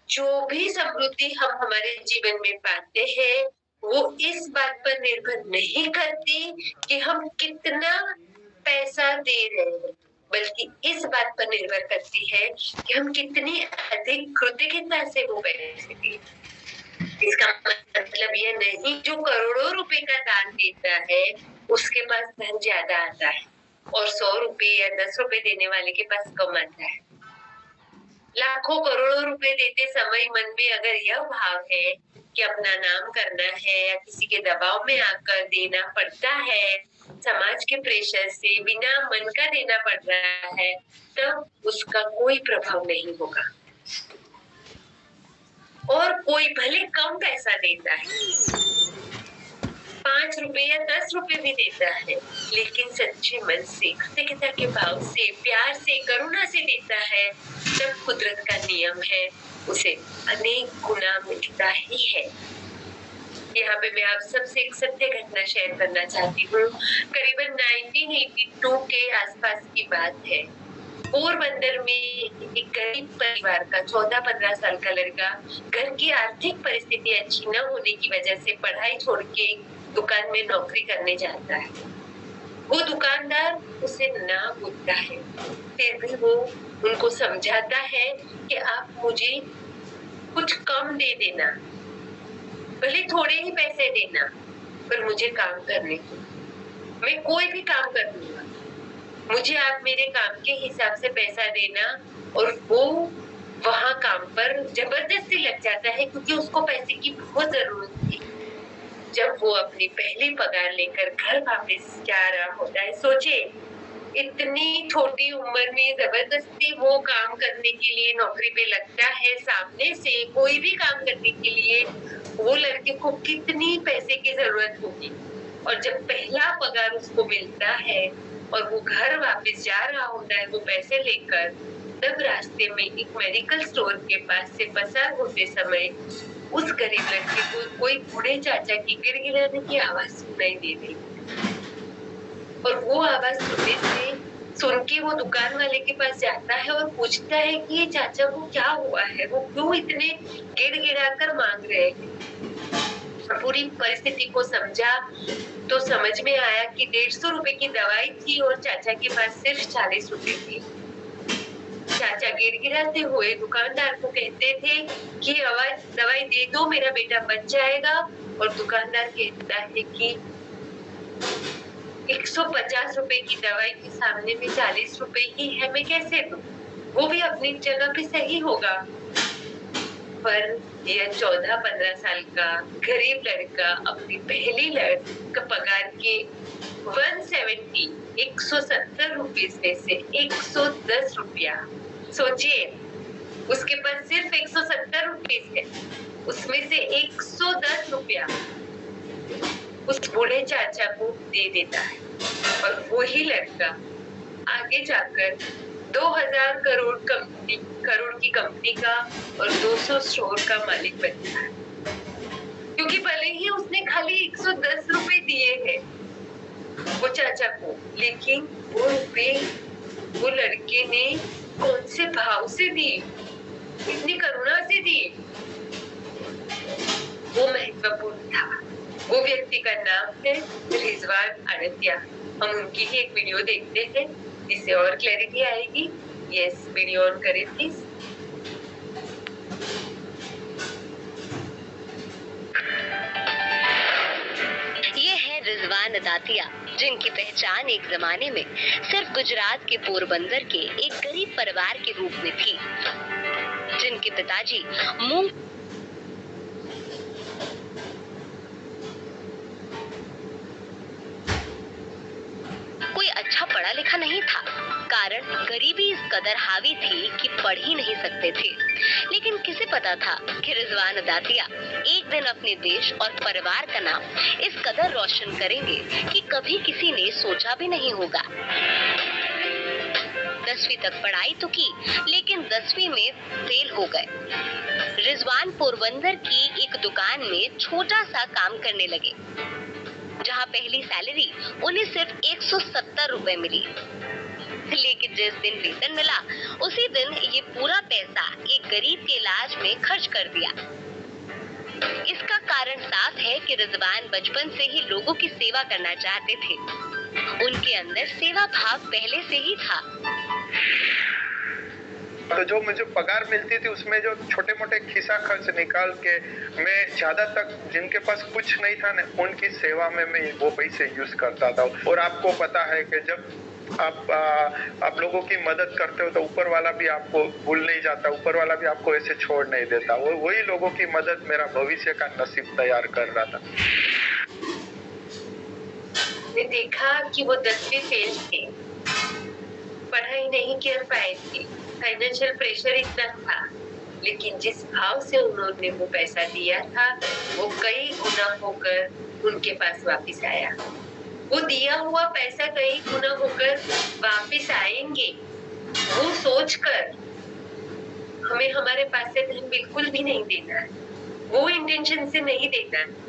S1: जो भी समृद्धि हम हमारे जीवन में पाते हैं वो इस बात पर निर्भर नहीं करती कि हम कितना पैसा दे रहे हैं, बल्कि इस बात पर निर्भर करती है कि हम कितनी अधिक कृतज्ञता से वो पैसे दें। इसका मतलब ये नहीं जो करोड़ों रुपए का दान देता है उसके पास धन ज्यादा आता है और 100 रुपए या 10 रुपए देने वाले के पास कम आता है। लाखों करोड़ों रुपए देते समय मन में अगर यह भाव है कि अपना नाम करना है या किसी के दबाव में आकर देना पड़ता है, समाज के प्रेशर से बिना मन का देना पड़ रहा है, तब उसका कोई प्रभाव नहीं होगा। और कोई भले कम पैसा देता है, 5 रुपए या 10 रुपए भी देता है, लेकिन सच्चे मन से, कृतज्ञता के भाव से, प्यार से, करुणा से देता है, तब कुदरत का नियम है, उसे अनेक गुना मिलता ही है। यहाँ पे मैं आप सबसे एक सत्य घटना शेयर करना चाहती हूँ। करीबन 1982 के आसपास की बात है। पोरबंदर में एक गरीब परिवार का 14-15 साल का लड़का घर की आर्थिक परिस्थिति अच्छी न होने की वजह से पढ़ाई छोड़ के दुकान में नौकरी करने जाता है। वो दुकानदार उसे ना बोलता है, फिर भी वो उनको समझाता है कि आप मुझे कुछ कम दे देना, भले थोड़े ही पैसे देना, पर मुझे काम करने दो, मैं कोई भी काम कर लूंगा, मुझे आप मेरे काम के हिसाब से पैसा देना। और वो वहां काम पर जबरदस्ती लग जाता है क्योंकि उसको पैसे की बहुत जरूरत थी। जब वो अपनी पहली पगार लेकर घर वापस जा रहा होता है, सोचे इतनी छोटी उम्र में जबरदस्ती वो काम करने के लिए नौकरी पे लगता है, सामने से कोई भी काम करने के लिए वो लड़के को कितनी पैसे की जरूरत होगी। और जब पहला पगार उसको मिलता है और वो घर वापस जा रहा होता है वो पैसे लेकर, तब रास्ते में एक मेडिकल स्टोर के पास से पसार होते समय उस गरीब लड़के को कोई बूढ़े चाचा की गिड़गिड़ाने की आवाज सुनाई दे रही। और वो आवाज सुन के वो दुकान वाले के पास जाता है और पूछता है कि ये चाचा को क्या हुआ है, वो क्यों इतने गिड़गिड़ा कर मांग रहे हैं। पूरी परिस्थिति को समझा तो समझ में आया कि 150 रुपए की दवाई थी और चाचा के पास सिर्फ 40 रुपए थी। चाचा गिड़गिड़ाते हुए दुकानदार को कहते थे कि दवाई दे दो, मेरा बेटा बच जाएगा। और दुकानदार कहता है कि 150 रुपए की दवाई के सामने में 40 रुपए ही है, मैं कैसे दूं? वो भी अपनी जगह पे सही होगा, पर यह 14-15 साल का गरीब लड़का अपनी पहली पगार के 170 रुपीज में से 110 रुपया, सोचिए उसके पास सिर्फ 170 रुपीज है, उसमें से 110 रुपया उस बूढ़े चाचा को दे देता है। और वही लड़का आगे जाकर 2000 करोड़ की कंपनी का और 200 स्टोर का मालिक बनता है, क्योंकि भले ही उसने खाली 110 रुपए दिए हैं वो चाचा को, लेकिन वो रुपए वो लड़के ने कौन से भाव से दिए, इतनी करुणा से दिए, वो महत्वपूर्ण था। वो व्यक्ति का नाम है रिजवान आड़तिया। हम उनकी ही एक वीडियो देखते हैं जिससे और क्लैरिटी आएगी। यस, वीडियो ऑन करें प्लीज।
S7: ये है रिजवान आड़तिया, जिनकी पहचान एक जमाने में सिर्फ गुजरात के पोरबंदर के एक गरीब परिवार के रूप में थी, जिनके पिताजी मूंग कोई अच्छा पढ़ा लिखा नहीं था। कारण गरीबी इस कदर हावी थी कि पढ़ ही नहीं सकते थे। लेकिन किसे पता था कि रिजवान आड़तिया एक दिन अपने देश और परिवार का नाम इस कदर रोशन करेंगे कि कभी किसी ने सोचा भी नहीं होगा। 10वीं तक पढ़ाई तो की, लेकिन 10वीं में फेल हो गए। रिजवान पोरबंदर की एक दुकान में छोटा सा काम करने लगे, जहां पहली सैलरी उन्हें सिर्फ 170 रुपए मिली। लेकिन जिस दिन वेतन मिला उसी दिन ये पूरा पैसा एक गरीब के इलाज में खर्च कर दिया। इसका कारण साफ है कि रिजवान बचपन से ही लोगों की सेवा करना चाहते थे। उनके अंदर सेवा भाव पहले से ही था।
S8: तो जो मुझे पगार मिलती थी उसमें जो छोटे मोटे खिस्सा खर्च निकाल के मैं ज्यादा तक जिनके पास कुछ नहीं था ना उनकी सेवा में मैं वो पैसे यूज करता था। और आपको पता है कि जब आप लोगों की मदद करते हो तो ऊपर वाला भी आपको भूल नहीं जाता, ऊपर वाला भी आपको ऐसे छोड़ नहीं देता। वो वही लोगों की मदद मेरा भविष्य का नसीब तैयार कर रहा था।
S1: मैंने देखा कि वो 10वीं फेल थे, पढ़ाई नहीं कर पाए थे, फाइनेंशियल प्रेशर इतना था, लेकिन जिस भाव से उन्होंने वो पैसा दिया था वो कई गुना होकर उनके पास वापस आया। वो दिया हुआ पैसा कई गुना होकर वापस आएंगे, वो सोचकर हमें हमारे पास से धन बिल्कुल भी नहीं देना है, वो इंटेंशन से नहीं देना है।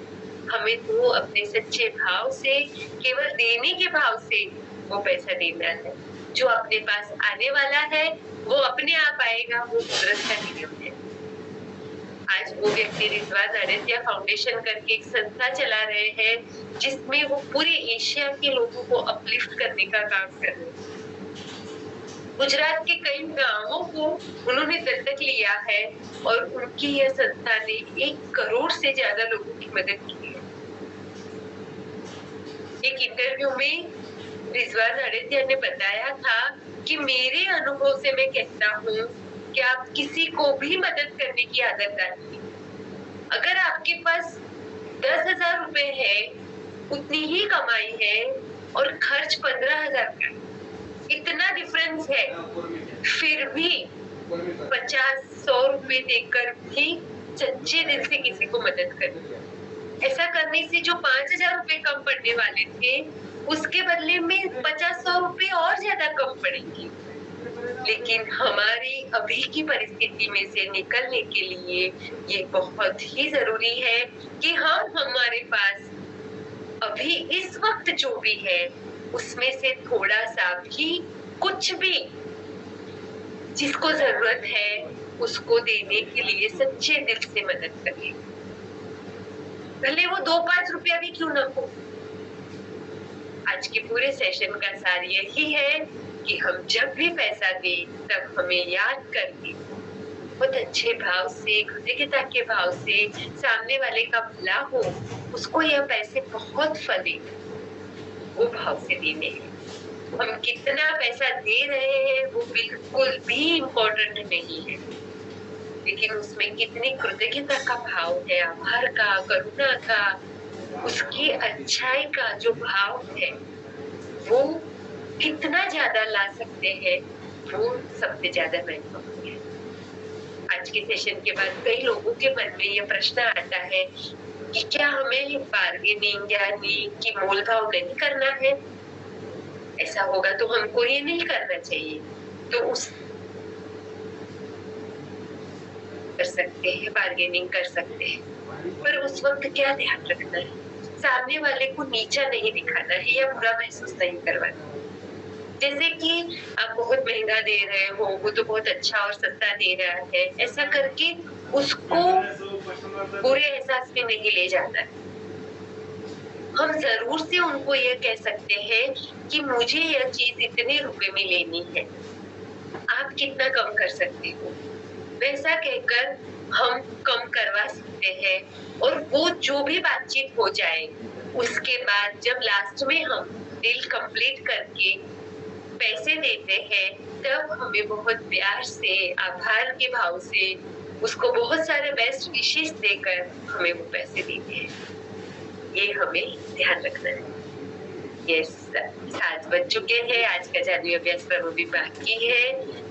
S1: हमें तो अपने सच्चे भाव से, केवल देने के भाव से वो पैसा देना है। जो अपने पास आने वाला है वो अपने आप आएगा, वो कुदरत का नियम है। आज वो व्यक्ति रिजवान आदित्य फाउंडेशन करके एक संस्था चला रहे हैं जिसमें वो पूरे एशिया के लोगों को अपलिफ्ट करने का काम कर रहे हैं। गुजरात के कई गांवों को उन्होंने दत्तक लिया है और उनकी यह संस्था ने 1 करोड़ से ज्यादा लोगों की मदद की है। एक इंटरव्यू में रिजवान आदित्य ने बताया था कि मेरे अनुभव से मैं कहता हूँ कि आप किसी को भी मदद करने की आदत डालिए। अगर आपके पास 10,000 रुपए है, उतनी ही कमाई है और खर्च 15,000 का, इतना डिफरेंस है, फिर भी 50-100 रुपए देकर भी सच्चे दिल से किसी को मदद करिए। ऐसा करने से जो 5,000 रुपए कम पड़ने वाले थे उसके बदले में 50-100 रुपए और ज्यादा कम पड़ेंगे। लेकिन हमारी अभी की परिस्थिति में से निकलने के लिए ये बहुत ही जरूरी है कि हम हमारे पास अभी इस वक्त जो भी है उसमें से थोड़ा सा भी, कुछ भी जिसको जरूरत है उसको देने के लिए सच्चे दिल से मदद करें, भले वो 2-5 रुपया भी क्यों ना हो। आज के पूरे सेशन का सार यही है कि हम जब भी पैसा दें तब हमें याद करके बहुत अच्छे भाव से, कृतज्ञता के भाव से, सामने वाले का भला हो, उसको यह पैसे बहुत फले, वो भाव से देने हैं। हम कितना पैसा दे रहे हैं वो बिल्कुल भी इम्पोर्टेंट नहीं है, लेकिन उसमें कितनी कृतज्ञता का भाव है, आभार का, करुणा का, उसकी अच्छाई का जो भाव है वो कितना ज्यादा ला सकते हैं, वो सबसे ज्यादा महत्वपूर्ण है। आज के सेशन के बाद कई लोगों के मन में यह प्रश्न आता है कि क्या हमें बार्गेनिंग यानी कि मोल भाव नहीं करना है? ऐसा होगा तो हमको ये नहीं करना चाहिए। तो उस कर सकते हैं, बार्गेनिंग कर सकते हैं, पर उस वक्त क्या ध्यान रखना है? सामने वाले को नीचा नहीं दिखाना है या बुरा महसूस नहीं करवाना। जैसे कि आप बहुत महंगा दे रहे हो, वो तो बहुत अच्छा और सस्ता दे रहा है, ऐसा करके उसको बुरे एहसास में नहीं ले जाना है। हम जरूर से उनको ये कह सकते हैं कि मुझे यह चीज इतने रुपए में लेनी है, आप कितना कम कर सकते हो? वैसा कहकर हम कम करवा सकते हैं और वो जो भी बातचीत हो जाए उसके बाद जब लास्ट में हम डील कंप्लीट करके पैसे देते हैं तब हमें बहुत प्यार से, आभार के भाव से उसको बहुत सारे बेस्ट विशेष देकर हमें वो पैसे देते हैं। ये हमें ध्यान रखना है। यस, 7 बज चुके हैं। आज का जादुई अभ्यास पर भी बाकी है,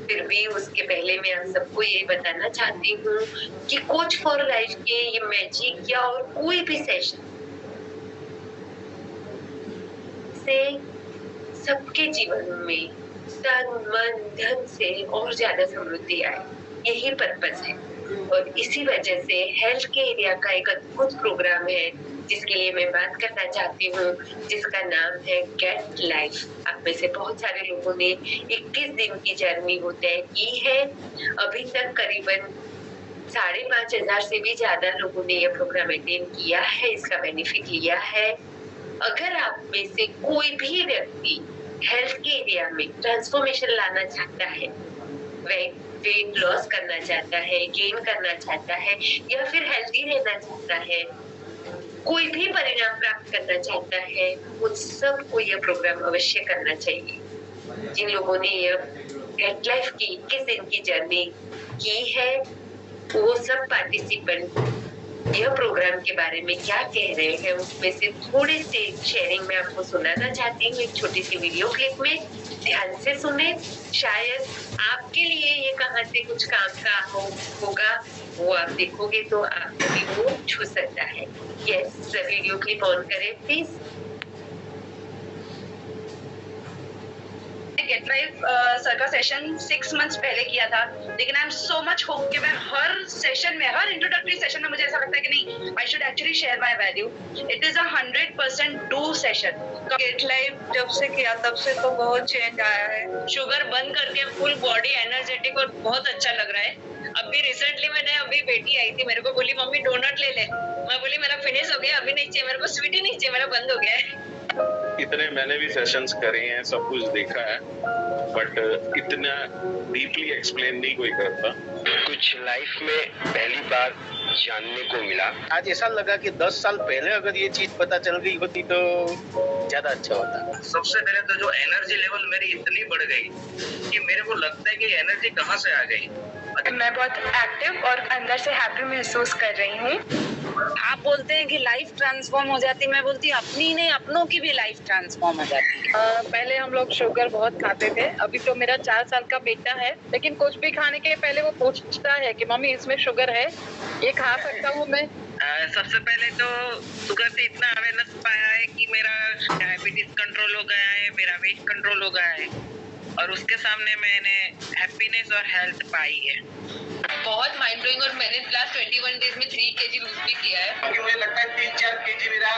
S1: फिर भी उसके पहले मैं आप सबको ये बताना चाहती हूँ कि कोच फॉर लाइफ के ये मैजिक या और कोई भी सेशन से सबके जीवन में तन मन धन से और ज्यादा समृद्धि आए, यही पर्पस है। और इसी वजह से हेल्थ के एरिया का एक अद्भुत प्रोग्राम है जिसके लिए मैं बात करना चाहती हूँ, जिसका नाम है गेट लाइफ। आप में से बहुत सारे लोगों ने 21 दिन की जर्नी वो तय की है। अभी तक करीबन 5,500 से भी ज्यादा लोगों ने यह प्रोग्राम अटेंड किया है, इसका बेनिफिट लिया है। अगर आप में से कोई भी व्यक्ति हेल्थ के एरिया में ट्रांसफॉर्मेशन लाना चाहता है, वेट लॉस करना चाहता है, गेन करना चाहता है या फिर हेल्दी रहना चाहता है, कोई भी परिणाम प्राप्त करना चाहता है, उन सबको यह प्रोग्राम अवश्य करना चाहिए। जिन लोगों ने यह गेट लाइफ की 21 दिन की जर्नी की है, वो सब पार्टिसिपेंट यह प्रोग्राम के बारे में क्या कह रहे हैं उसमें से थोड़े से शेयरिंग में आपको सुनाना चाहती हूँ, एक छोटी सी वीडियो क्लिप में। ध्यान से सुने, शायद आपके लिए ये कहाँ से कुछ काम का होगा, वो आप देखोगे तो आपको भी वो छू सकता है। यस, वीडियो क्लिप ऑन करें प्लीज।
S9: गेट लाइफ सर का सेशन 6 मंथ्स पहले किया था, लेकिन I am so much hope कि मैं हर सेशन में, हर इंट्रोडक्टरी सेशन में मुझे ऐसा लगता है कि नहीं, I should actually share my value. It is 100% do session.
S6: Get life जब से किया तब से तो बहुत चेंज आया है।
S10: शुगर बंद करके फुल बॉडी एनर्जेटिक और बहुत अच्छा लग रहा है। अभी रिसेंटली अभी बेटी आई थी, मेरे को बोली मम्मी डोनट ले ले, मैं बोली मेरा फिनिश हो गया, अभी नहीं चाहिए मेरे को, स्वीटी नहीं चाहिए, मेरा बंद हो गया है।
S11: इतने मैंने भी सेशंस करे हैं, सब कुछ देखा है, बट इतना डीपली एक्सप्लेन नहीं कोई करता।
S12: कुछ लाइफ में पहली बार जानने को मिला।
S13: आज ऐसा लगा कि 10 साल पहले अगर ये चीज पता चल गई होती तो ज्यादा अच्छा होता।
S14: सबसे पहले तो जो एनर्जी लेवल मेरी इतनी बढ़ गई कि मेरे को लगता है कि एनर्जी कहाँ से आ गई।
S6: मैं बहुत एक्टिव और अंदर से हैप्पी महसूस कर रही हूँ।
S10: आप बोलते हैं कि लाइफ ट्रांसफॉर्म हो जाती है, मैं बोलती हूँ अपनी नहीं अपनों की भी लाइफ ट्रांसफॉर्म हो जाती है।
S6: पहले हम लोग शुगर बहुत खाते थे, अभी तो मेरा 4 साल का बेटा है, लेकिन कुछ भी खाने के पहले वो पूछता है कि मम्मी इसमें शुगर है, ये खा सकता हूँ मैं?
S14: सबसे पहले तो शुगर से इतना अवेयरनेस पाया है कि मेरा डायबिटीज कंट्रोल हो गया है, मेरा वेट कंट्रोल हो गया है, और उसके सामने मैंने हैप्पीनेस और हेल्थ पाई है।
S10: बहुत माइंड ब्लोइंग, और मैंने लास्ट 21 डेज में 3 kg लूज भी किया है।
S14: क्योंकि मुझे लगता है 3-4 kg मेरा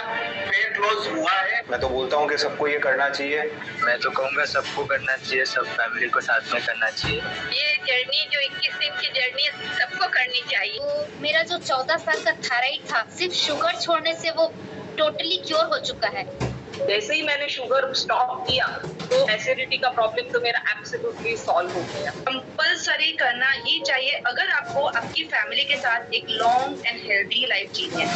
S14: वेट लॉस हुआ है।
S13: मैं तो बोलता हूँ कि सबको ये करना चाहिए।
S12: मैं तो कहूँगा सबको करना चाहिए, सब फैमिली को साथ में करना चाहिए।
S10: ये जर्नी जो 21 दिन की जर्नी है सबको करनी चाहिए।
S7: तो मेरा जो 14 साल का थायराइड था, सिर्फ शुगर छोड़ने से वो टोटली क्योर हो चुका है।
S6: जैसे ही मैंने शुगर स्टॉप किया तो एसिडिटी का प्रॉब्लम तो मेरा एब्सोल्युटली सॉल्व हो गया।
S9: कंपल्सरी करना ही चाहिए अगर आपको आपकी फैमिली के साथ एक लॉन्ग एंड हेल्दी लाइफ जीनी है।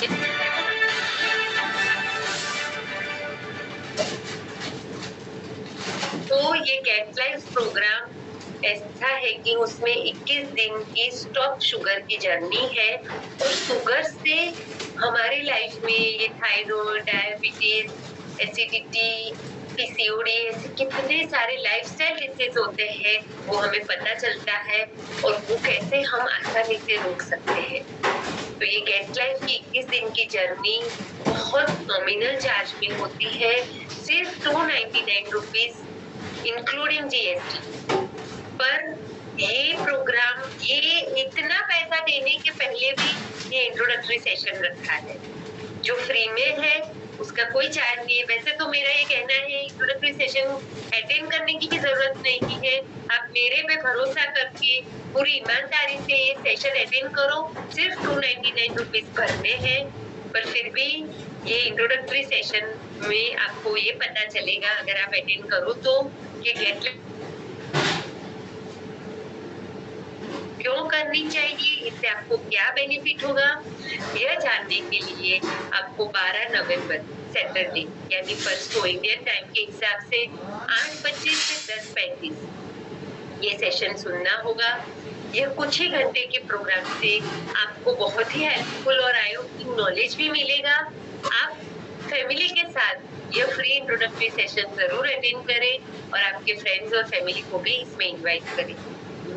S1: तो ये गेट लाइफ प्रोग्राम ऐसा है कि उसमें 21 दिन की स्टॉप शुगर की जर्नी है, और शुगर से हमारी लाइफ में ये थायराइड, डायबिटीज, एसिडिटी, पीसीओडी, ऐसे कितने सारे लाइफस्टाइल डिसीज होते हैं वो हमें पता चलता है, और वो कैसे हम आसानी से रोक सकते हैं। तो ये गेट लाइफ की 21 दिन की जर्नी बहुत नॉमिनल चार्ज में होती है, सिर्फ 299 रुपीज इंक्लूडिंग जीएसटी। पर ये प्रोग्राम, ये इतना पैसा देने के पहले भी ये इंट्रोडक्टरी सेशन रखा है जो फ्री में है, उसका कोई चार्ज नहीं है। वैसे तो मेरा ये कहना है इंट्रोडक्टरी सेशन अटेंड करने की भी जरूरत नहीं है, आप मेरे पे भरोसा करके पूरी ईमानदारी से ये सेशन अटेंड करो, सिर्फ 299 रुपीज भरने हैं। पर फिर भी ये इंट्रोडक्टरी सेशन में आपको ये पता चलेगा अगर आप अटेंड करो तो कि गेट क्यों करनी चाहिए, इससे आपको क्या बेनिफिट होगा, यह जानने के लिए आपको 12 नवंबर सैटरडे यानी परसों इंडियन टाइम के हिसाब से 8:25 से 10:35 ये सेशन सुनना होगा। यह कुछ ही घंटे के प्रोग्राम से आपको बहुत ही हेल्पफुल और आई ओपनिंग नॉलेज भी मिलेगा। आप फैमिली के साथ यह फ्री इंट्रोडक्टरी सेशन जरूर अटेंड करें और आपके फ्रेंड्स और फैमिली को भी इसमें इनवाइट करें।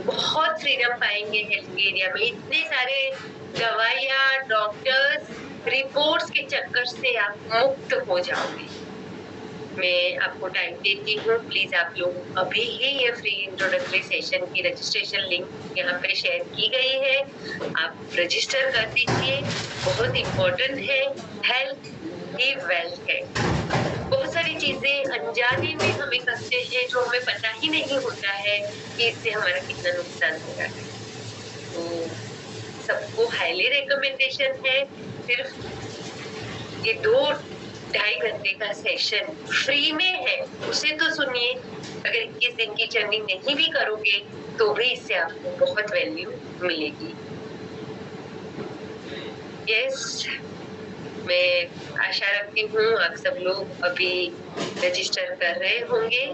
S1: बहुत फ्रीडम पाएंगे हेल्थ के एरिया में। इतने सारे दवाइयाँ, डॉक्टर्स, रिपोर्ट्स के चक्कर से आप मुक्त हो जाओगे। मैं आपको टाइम देती हूँ, प्लीज आप लोग अभी ही ये फ्री इंट्रोडक्टरी सेशन की रजिस्ट्रेशन लिंक यहाँ पे शेयर की गई है, आप रजिस्टर कर दीजिए। बहुत इम्पोर्टेंट है, हेल्थ ही वेल्थ है। बहुत सारी चीजें अनजाने में हमें करते हैं जो हमें पता ही नहीं होता है कि इससे हमारा कितना नुकसान हो रहा है। तो सबको हाईली रिकमेंडेशन है। सिर्फ ये 2-2.5 घंटे का सेशन फ्री में है, उसे तो सुनिए। अगर 21 दिन की जर्नी नहीं भी करोगे तो भी इससे आपको बहुत वैल्यू मिलेगी। यस, मैं आशा रखती हूँ आप सब लोग अभी रजिस्टर कर रहे होंगे।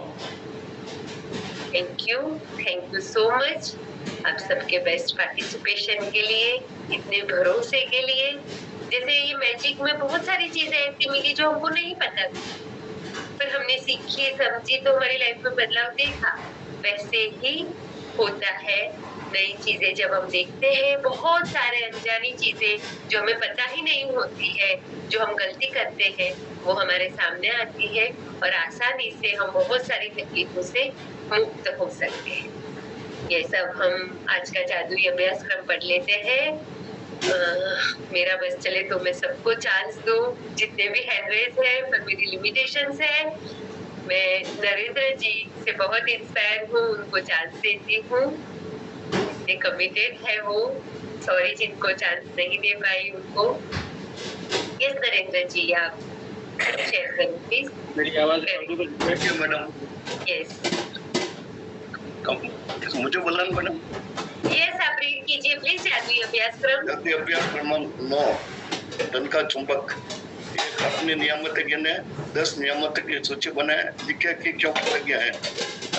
S1: थैंक यू सो मच आप सबके बेस्ट पार्टिसिपेशन के लिए, इतने भरोसे के लिए। जैसे ये मैजिक में बहुत सारी चीजें ऐसी मिली जो हमको नहीं पता थी, पर हमने सीखी समझी तो हमारी लाइफ में बदलाव देखा। वैसे ही होता है नई चीजें जब हम देखते हैं, बहुत सारे अनजानी चीजें जो हमें पता ही नहीं होती है, जो हम गलती करते हैं वो हमारे सामने आती है और आसानी से हम बहुत सारी तकलीफों से मुक्त हो सकते हैं। ये सब हम आज का जादुई अभ्यास क्रम पढ़ लेते हैं। मेरा बस चले तो मैं सबको चांस दूं, जितने भी हैंडरेज है, पर मेरी लिमिटेशंस है। मैं नरेंद्र जी से बहुत इंस्पायर हूँ, उनको चांस देती हूँ, इतने कमिटेड है वो। सॉरी जिनको चांस नहीं दे पाई उनको। यस नरेंद्र जी, आप शेयर करें प्लीज।
S15: मेरी आवाज मैडम?
S1: यस,
S15: मुझे बोलना मैडम?
S1: यस, आप रीड कीजिए प्लीज। जादुई अभ्यास क्रम
S15: 9, धन का चुंबक। एक अपनी नियामत ने 10 नियामत की सूची बनाए, लिखे कि क्यों गया है।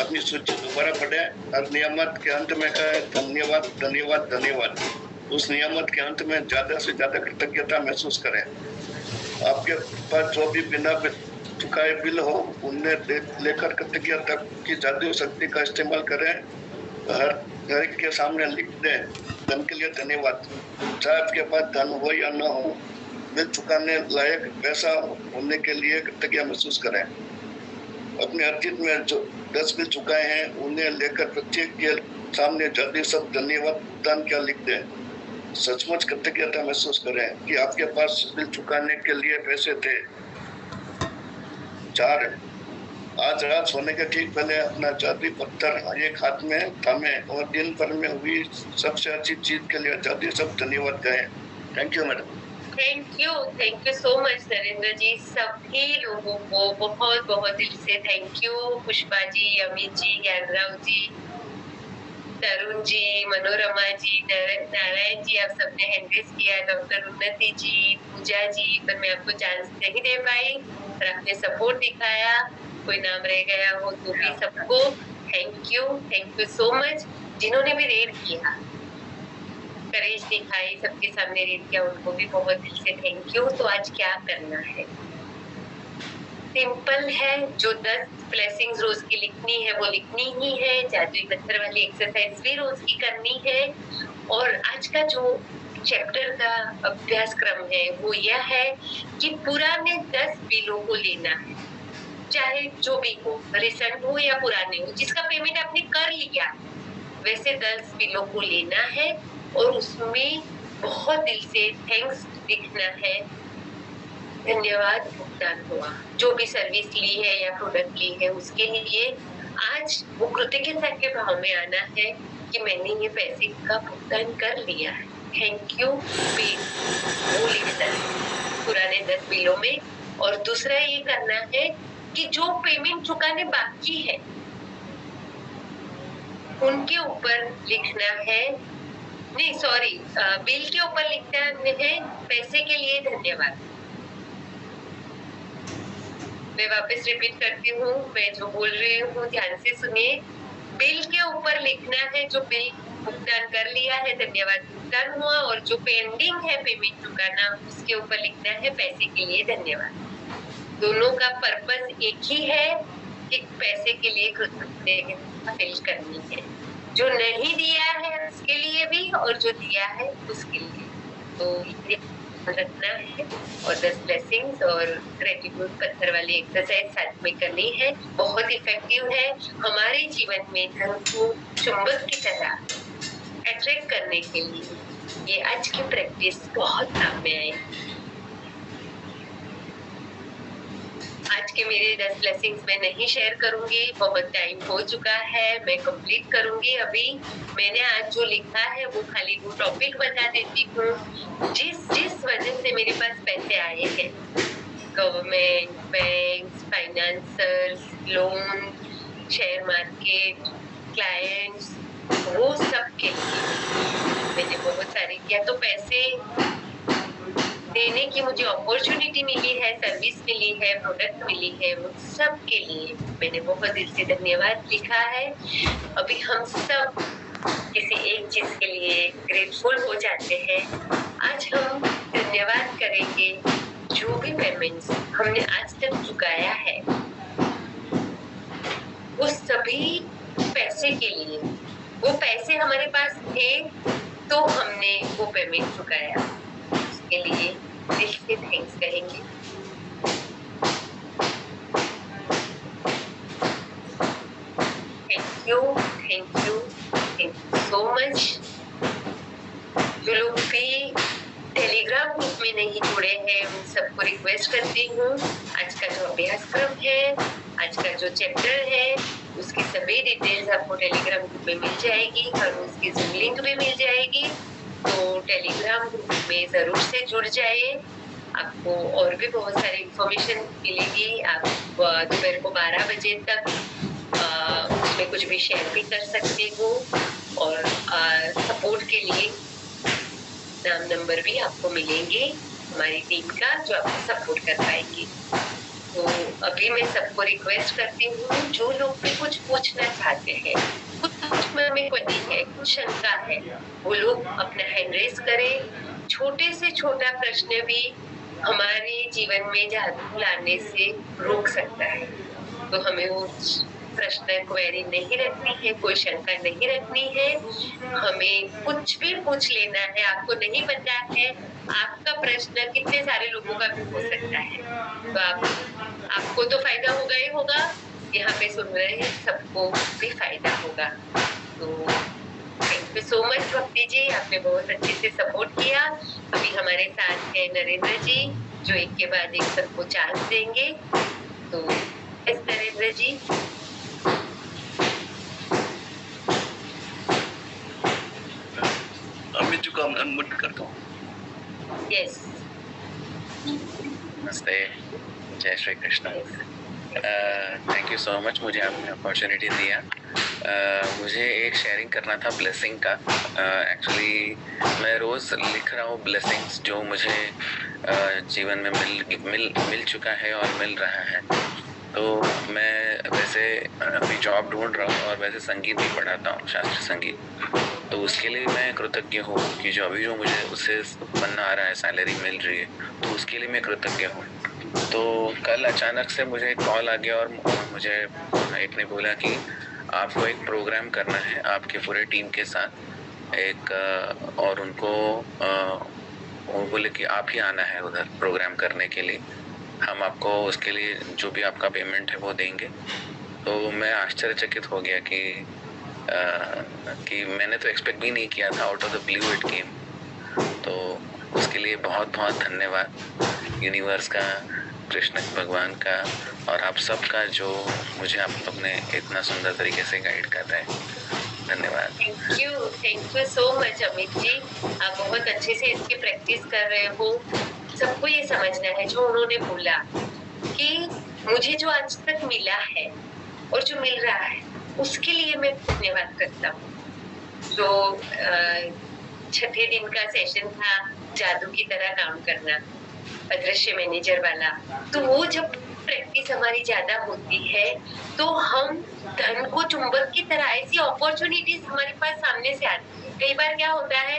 S15: अपनी सूची दोबारा पढ़े और नियामत के अंत में कहे धन्यवाद धन्यवाद धन्यवाद। उस नियामत के अंत में ज्यादा से ज्यादा कृतज्ञता महसूस करें। आपके पास जो भी बिना चुकाए बिल हो उन्हें लेकर कृतज्ञता की जादुई शक्ति का इस्तेमाल करें। हर एक के सामने लिख दें, धन के लिए धन्यवाद। चाहे आपके पास धन हो या न हो, बिल चुकाने लायक पैसा होने के लिए कृतज्ञता महसूस करें। अपने अतीत में जो 10 बिल चुकाए हैं उन्हें लेकर प्रत्येक के सामने जल्दी शब्द धन्यवाद दान क्या लिख दें। सचमुच कृतज्ञता महसूस करें कि आपके पास बिल चुकाने के लिए पैसे थे। 4, आज रात सोने के ठीक पहले अपना जादुई पत्थर एक हाथ में थामे और दिन भर में हुई सबसे अच्छी चीज के लिए जादुई शब्द धन्यवाद कहें। Thank you madam.
S1: Thank you so much Narendra ji. सभी लोगों को बहुत बहुत दिल से थैंक यू। पुष्पा जी, अमित जी, ज्ञानराव जी, तरुण जी, मनोरमा जी, नारायण जी, आप सबने हैंडरेस किया। डॉक्टर उन्नति जी, पूजा जी, पर मैं आपको चांस नहीं दे पाई और आपने सपोर्ट दिखाया। कोई नाम रह गया हो तो भी सबको थैंक यू सो मच। जिन्होंने भी रेड किया, करेज दिखाई, सबके सामने रेड किया, उनको भी बहुत दिल से थैंक यू। तो आज क्या करना है? सिंपल है, जो 10 ब्लेसिंग्स रोज की लिखनी है वो लिखनी ही है। जादुई पत्थर वाली एक्सरसाइज भी रोज की करनी है। और आज का जो चैप्टर का अभ्यास क्रम है वो यह है कि पुराने 10 बिलों को लेना है, चाहे जो भी हो, रिसेंट हो या पुराने हो, जिसका पेमेंट आपने कर लिया, वैसे 10 बिलों को लेना है और उसमें बहुत दिल से थैंक्स लिखना है। धन्यवाद भुगतान हुआ, जो भी सर्विस ली है या प्रोडक्ट ली है उसके लिए। आज वो कृतज्ञता के भाव में आना है कि मैंने ये पैसे का भुगतान कर लिया है। थैंक यू पे वो लिखना है पुराने 10 बिलों में। और दूसरा ये करना है कि जो पेमेंट चुकाने बाकी है उनके ऊपर लिखना है, नहीं सॉरी, बिल के ऊपर लिखना है पैसे के लिए धन्यवाद। मैं वापस रिपीट करती हूँ, मैं जो बोल रही हूँ ध्यान से सुनिए। बिल के ऊपर लिखना है जो बिल भुगतान कर लिया है, धन्यवाद भुगतान हुआ, और जो पेंडिंग है पेमेंट चुकाना उसके ऊपर लिखना है पैसे के लिए धन्यवाद। दोनों का पर्पस एक ही है कि पैसे के लिए कृतज्ञता फील करनी है, जो नहीं दिया है उसके लिए भी और जो दिया है उसके लिए। तो रखना है और 10 ब्लेसिंग्स और ग्रेटिट्यूड पत्थर वाली एक्सरसाइज साथ में करनी है। बहुत इफेक्टिव है, हमारे जीवन में धन को चुंबक की तरह अट्रैक्ट करने के लिए ये आज की प्रैक्टिस बहुत काम में आएगी। आज के मेरे 10 ब्लेसिंग्स मैं नहीं शेयर करूंगी, बहुत टाइम हो चुका है, मैं कंप्लीट करूंगी। अभी मैंने आज जो लिखा है वो खाली वो टॉपिक बता देती हूँ। जिस वजह से मेरे पास पैसे आए हैं, government, banks, financiers, loan, share market, clients, वो सब के लिए मैंने बहुत सारे किया। तो पैसे देने की मुझे अपॉर्चुनिटी मिली है, सर्विस मिली है, प्रोडक्ट मिली है, वो सब के लिए मैंने बहुत दिल से धन्यवाद लिखा है। अभी हम सब किसी एक चीज के लिए ग्रेटफुल हो जाते हैं। आज हम धन्यवाद करेंगे जो भी पेमेंट्स हमने आज तक चुकाया है, वो सभी पैसे के लिए। वो पैसे हमारे पास थे तो हमने वो पेमेंट चुकाया, उसके लिए दिल से थैंक्स कहेंगे। Thank you so much. जो लोग भी टेलीग्राम ग्रुप में नहीं जुड़े हैं, उन सबको रिक्वेस्ट करती हूँ, आज का जो अभ्यासक्रम है, आज का जो चैप्टर है, उसकी सभी डिटेल्स आपको टेलीग्राम ग्रुप में मिल जाएगी और उसकी जूम लिंक भी मिल जाएगी। तो टेलीग्राम ग्रुप में जरूर से जुड़ जाइए, आपको और भी बहुत सारी इंफॉर्मेशन मिलेगी। आप दोपहर को 12 बजे तक उसमें कुछ भी शेयर भी कर सकते हो और सपोर्ट के लिए नाम नंबर भी आपको मिलेंगे हमारी टीम का, जो आपको सपोर्ट कर पाएंगे। तो अभी मैं सबको रिक्वेस्ट करती हूँ, जो लोग भी कुछ पूछना चाहते हैं, कुछ मन में क्वेरी है, कुछ शंका है, वो लोग अपना हैंड रेज करें। छोटे से छोटा प्रश्न भी हमारे जीवन में जादू लाने से रोक सकता है। तो हमें वो प्रश्न क्वेरी नहीं रखनी है, कोई शंका नहीं रखनी है, हमें कुछ भी पूछ लेना है। आपको नहीं पता है, आपका प्रश्न कितने सारे लोगों का भी हो सकता है, तो आपको तो फायदा होगा ही होगा, यहाँ पे सुन रहे हैं सबको भी फायदा होगा। तो थैंक यू सो मच भक्ति जी, आपने बहुत अच्छे से सपोर्ट किया। अभी हमारे साथ है नरेंद्र जी, जो एक के बाद एक सबको चांस देंगे। तो नरेंद्र जी,
S15: अमित जी को अनम्यूट करता हूँ।
S1: यस,
S16: नमस्ते, जय Shri Krishna. Thank you so much, मुझे आपने अपॉर्चुनिटी दिया। मुझे एक शेयरिंग करना था ब्लेसिंग का। एक्चुअली मैं रोज़ लिख रहा हूँ ब्लेसिंग्स जो मुझे जीवन में मिल चुका है और मिल रहा है। तो मैं वैसे अभी जॉब ढूंढ रहा हूँ और वैसे संगीत भी पढ़ाता हूँ, शास्त्रीय संगीत। तो उसके लिए मैं कृतज्ञ हूँ कि जो अभी जो मुझे उससे बनना आ रहा है, सैलरी मिल रही है, तो उसके लिए मैं कृतज्ञ हूँ। तो कल अचानक से मुझे एक कॉल आ गया और मुझे एक ने बोला कि आपको एक प्रोग्राम करना है आपके पूरे टीम के साथ एक, और उनको वो बोले कि आप ही आना है उधर प्रोग्राम करने के लिए, हम आपको उसके लिए जो भी आपका पेमेंट है वो देंगे। तो मैं आश्चर्यचकित हो गया कि मैंने तो एक्सपेक्ट भी नहीं किया था, out of the blue it came. तो उसके लिए बहुत बहुत धन्यवाद यूनिवर्स का, कृष्ण भगवान का और आप सब का, जो मुझे आप लोग ने इतना सुंदर तरीके से गाइड कर रहे हैं। धन्यवाद।
S1: Thank you so much Amit ji, आप बहुत अच्छे से इसकी प्रैक्टिस कर रहे हो। सबको ये समझना है जो उन्होंने बोला कि मुझे जो आज तक मिला है और जो मिल रहा है, उसके लिए मैं धन्यवाद करता हूँ। जो छठे दिन का सेशन था जादू की तरह काम करना, अदृश्य मैनेजर वाला, तो वो जब प्रैक्टिस हमारी ज्यादा होती है तो हम धन को चुंबक की तरह, ऐसी अपॉर्चुनिटीज हमारे पास सामने से आती है। कई बार क्या होता है,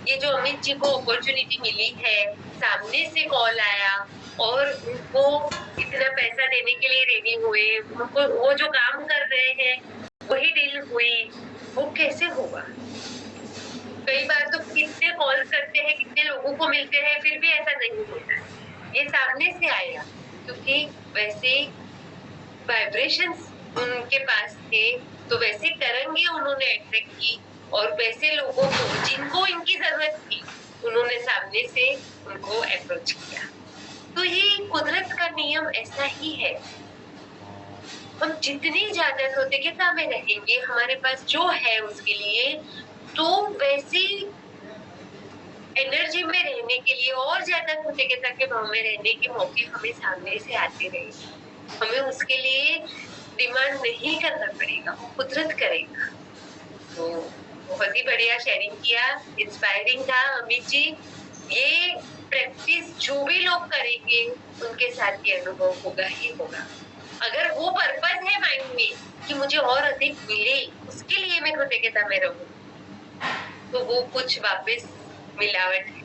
S1: ये जो अमित जी को अपॉर्चुनिटी मिली है, सामने से कॉल आया और उनको इतना पैसा देने के लिए रेडी हुए, उनको वो जो काम कर रहे हैं वही डील हुई, वो कैसे होगा? कई बार तो कितने कॉल करते हैं, कितने लोगों को मिलते हैं, फिर भी ऐसा नहीं होता। ये सामने से आया क्योंकि वैसे वाइब्रेशंस उनके पास थे, तो वैसे तरंगे उन्होंने अट्रैक्ट की और वैसे लोगों को जिनको इनकी जरूरत थी, उन्होंने सामने से उनको अप्रोच किया। तो ये कुदरत का नियम ऐसा ही है। हम जितनी ज्यादा कृतज्ञता में रहेंगे हमारे पास जो है उसके लिए, तो वैसी एनर्जी में रहने के लिए और ज्यादा कृतज्ञता के भाव में रहने के मौके हमें सामने से आते रहेंगे। हमें उसके लिए डिमांड नहीं करना पड़ेगा, कुदरत करेगा। तो बहुत ही बढ़िया शेयरिंग किया, इंस्पायरिंग था अमित जी। ये प्रैक्टिस जो भी लोग करेंगे उनके साथ ये अनुभव होगा ही होगा। अगर वो पर्पस है माइंड में कि मुझे और अधिक मिले, उसके लिए मैं कृतज्ञता में रहूं, तो वो कुछ वापस मिलावट है।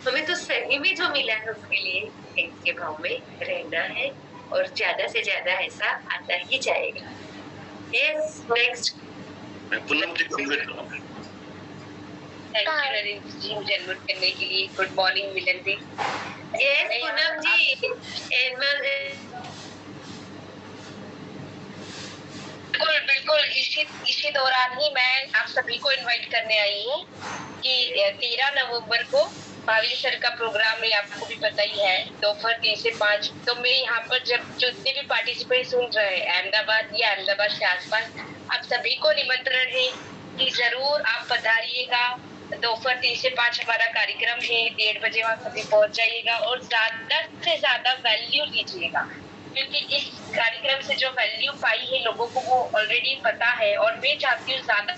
S1: हमें तो सही में जो मिला है उसके लिए थैंक्स के भाव में रहना है, और ज्यादा से ज्यादा ऐसा आता ही जाएगा। Yes, next.
S15: Poonam ji complete करो।
S10: थैंक यू नरेंद्र जी मुझे अनम्यूट करने के लिए। Good morning Milan ji.
S1: Yes Poonam ji,
S10: बिल्कुल बिल्कुल इसी दौरान ही मैं आप सभी को इनवाइट करने आई हूँ कि 13 नवंबर को भावी सर का प्रोग्राम है, आपको भी पता ही है, दोपहर 3 से 5। तो मैं यहाँ पर जब जितने भी पार्टिसिपेंट सुन रहे हैं अहमदाबाद या अहमदाबाद के आसपास, आप सभी को निमंत्रण है कि जरूर आप पधारिएगा। दोपहर 3 से 5 हमारा कार्यक्रम है, 1:30 बजे वहाँ सभी पहुँच जाइएगा और ज्यादा से ज्यादा वैल्यू लीजिएगा, क्योंकि इस कार्यक्रम से जो वैल्यू पाई है लोगों को वो ऑलरेडी पता है, और मैं चाहती हूँ ज्यादा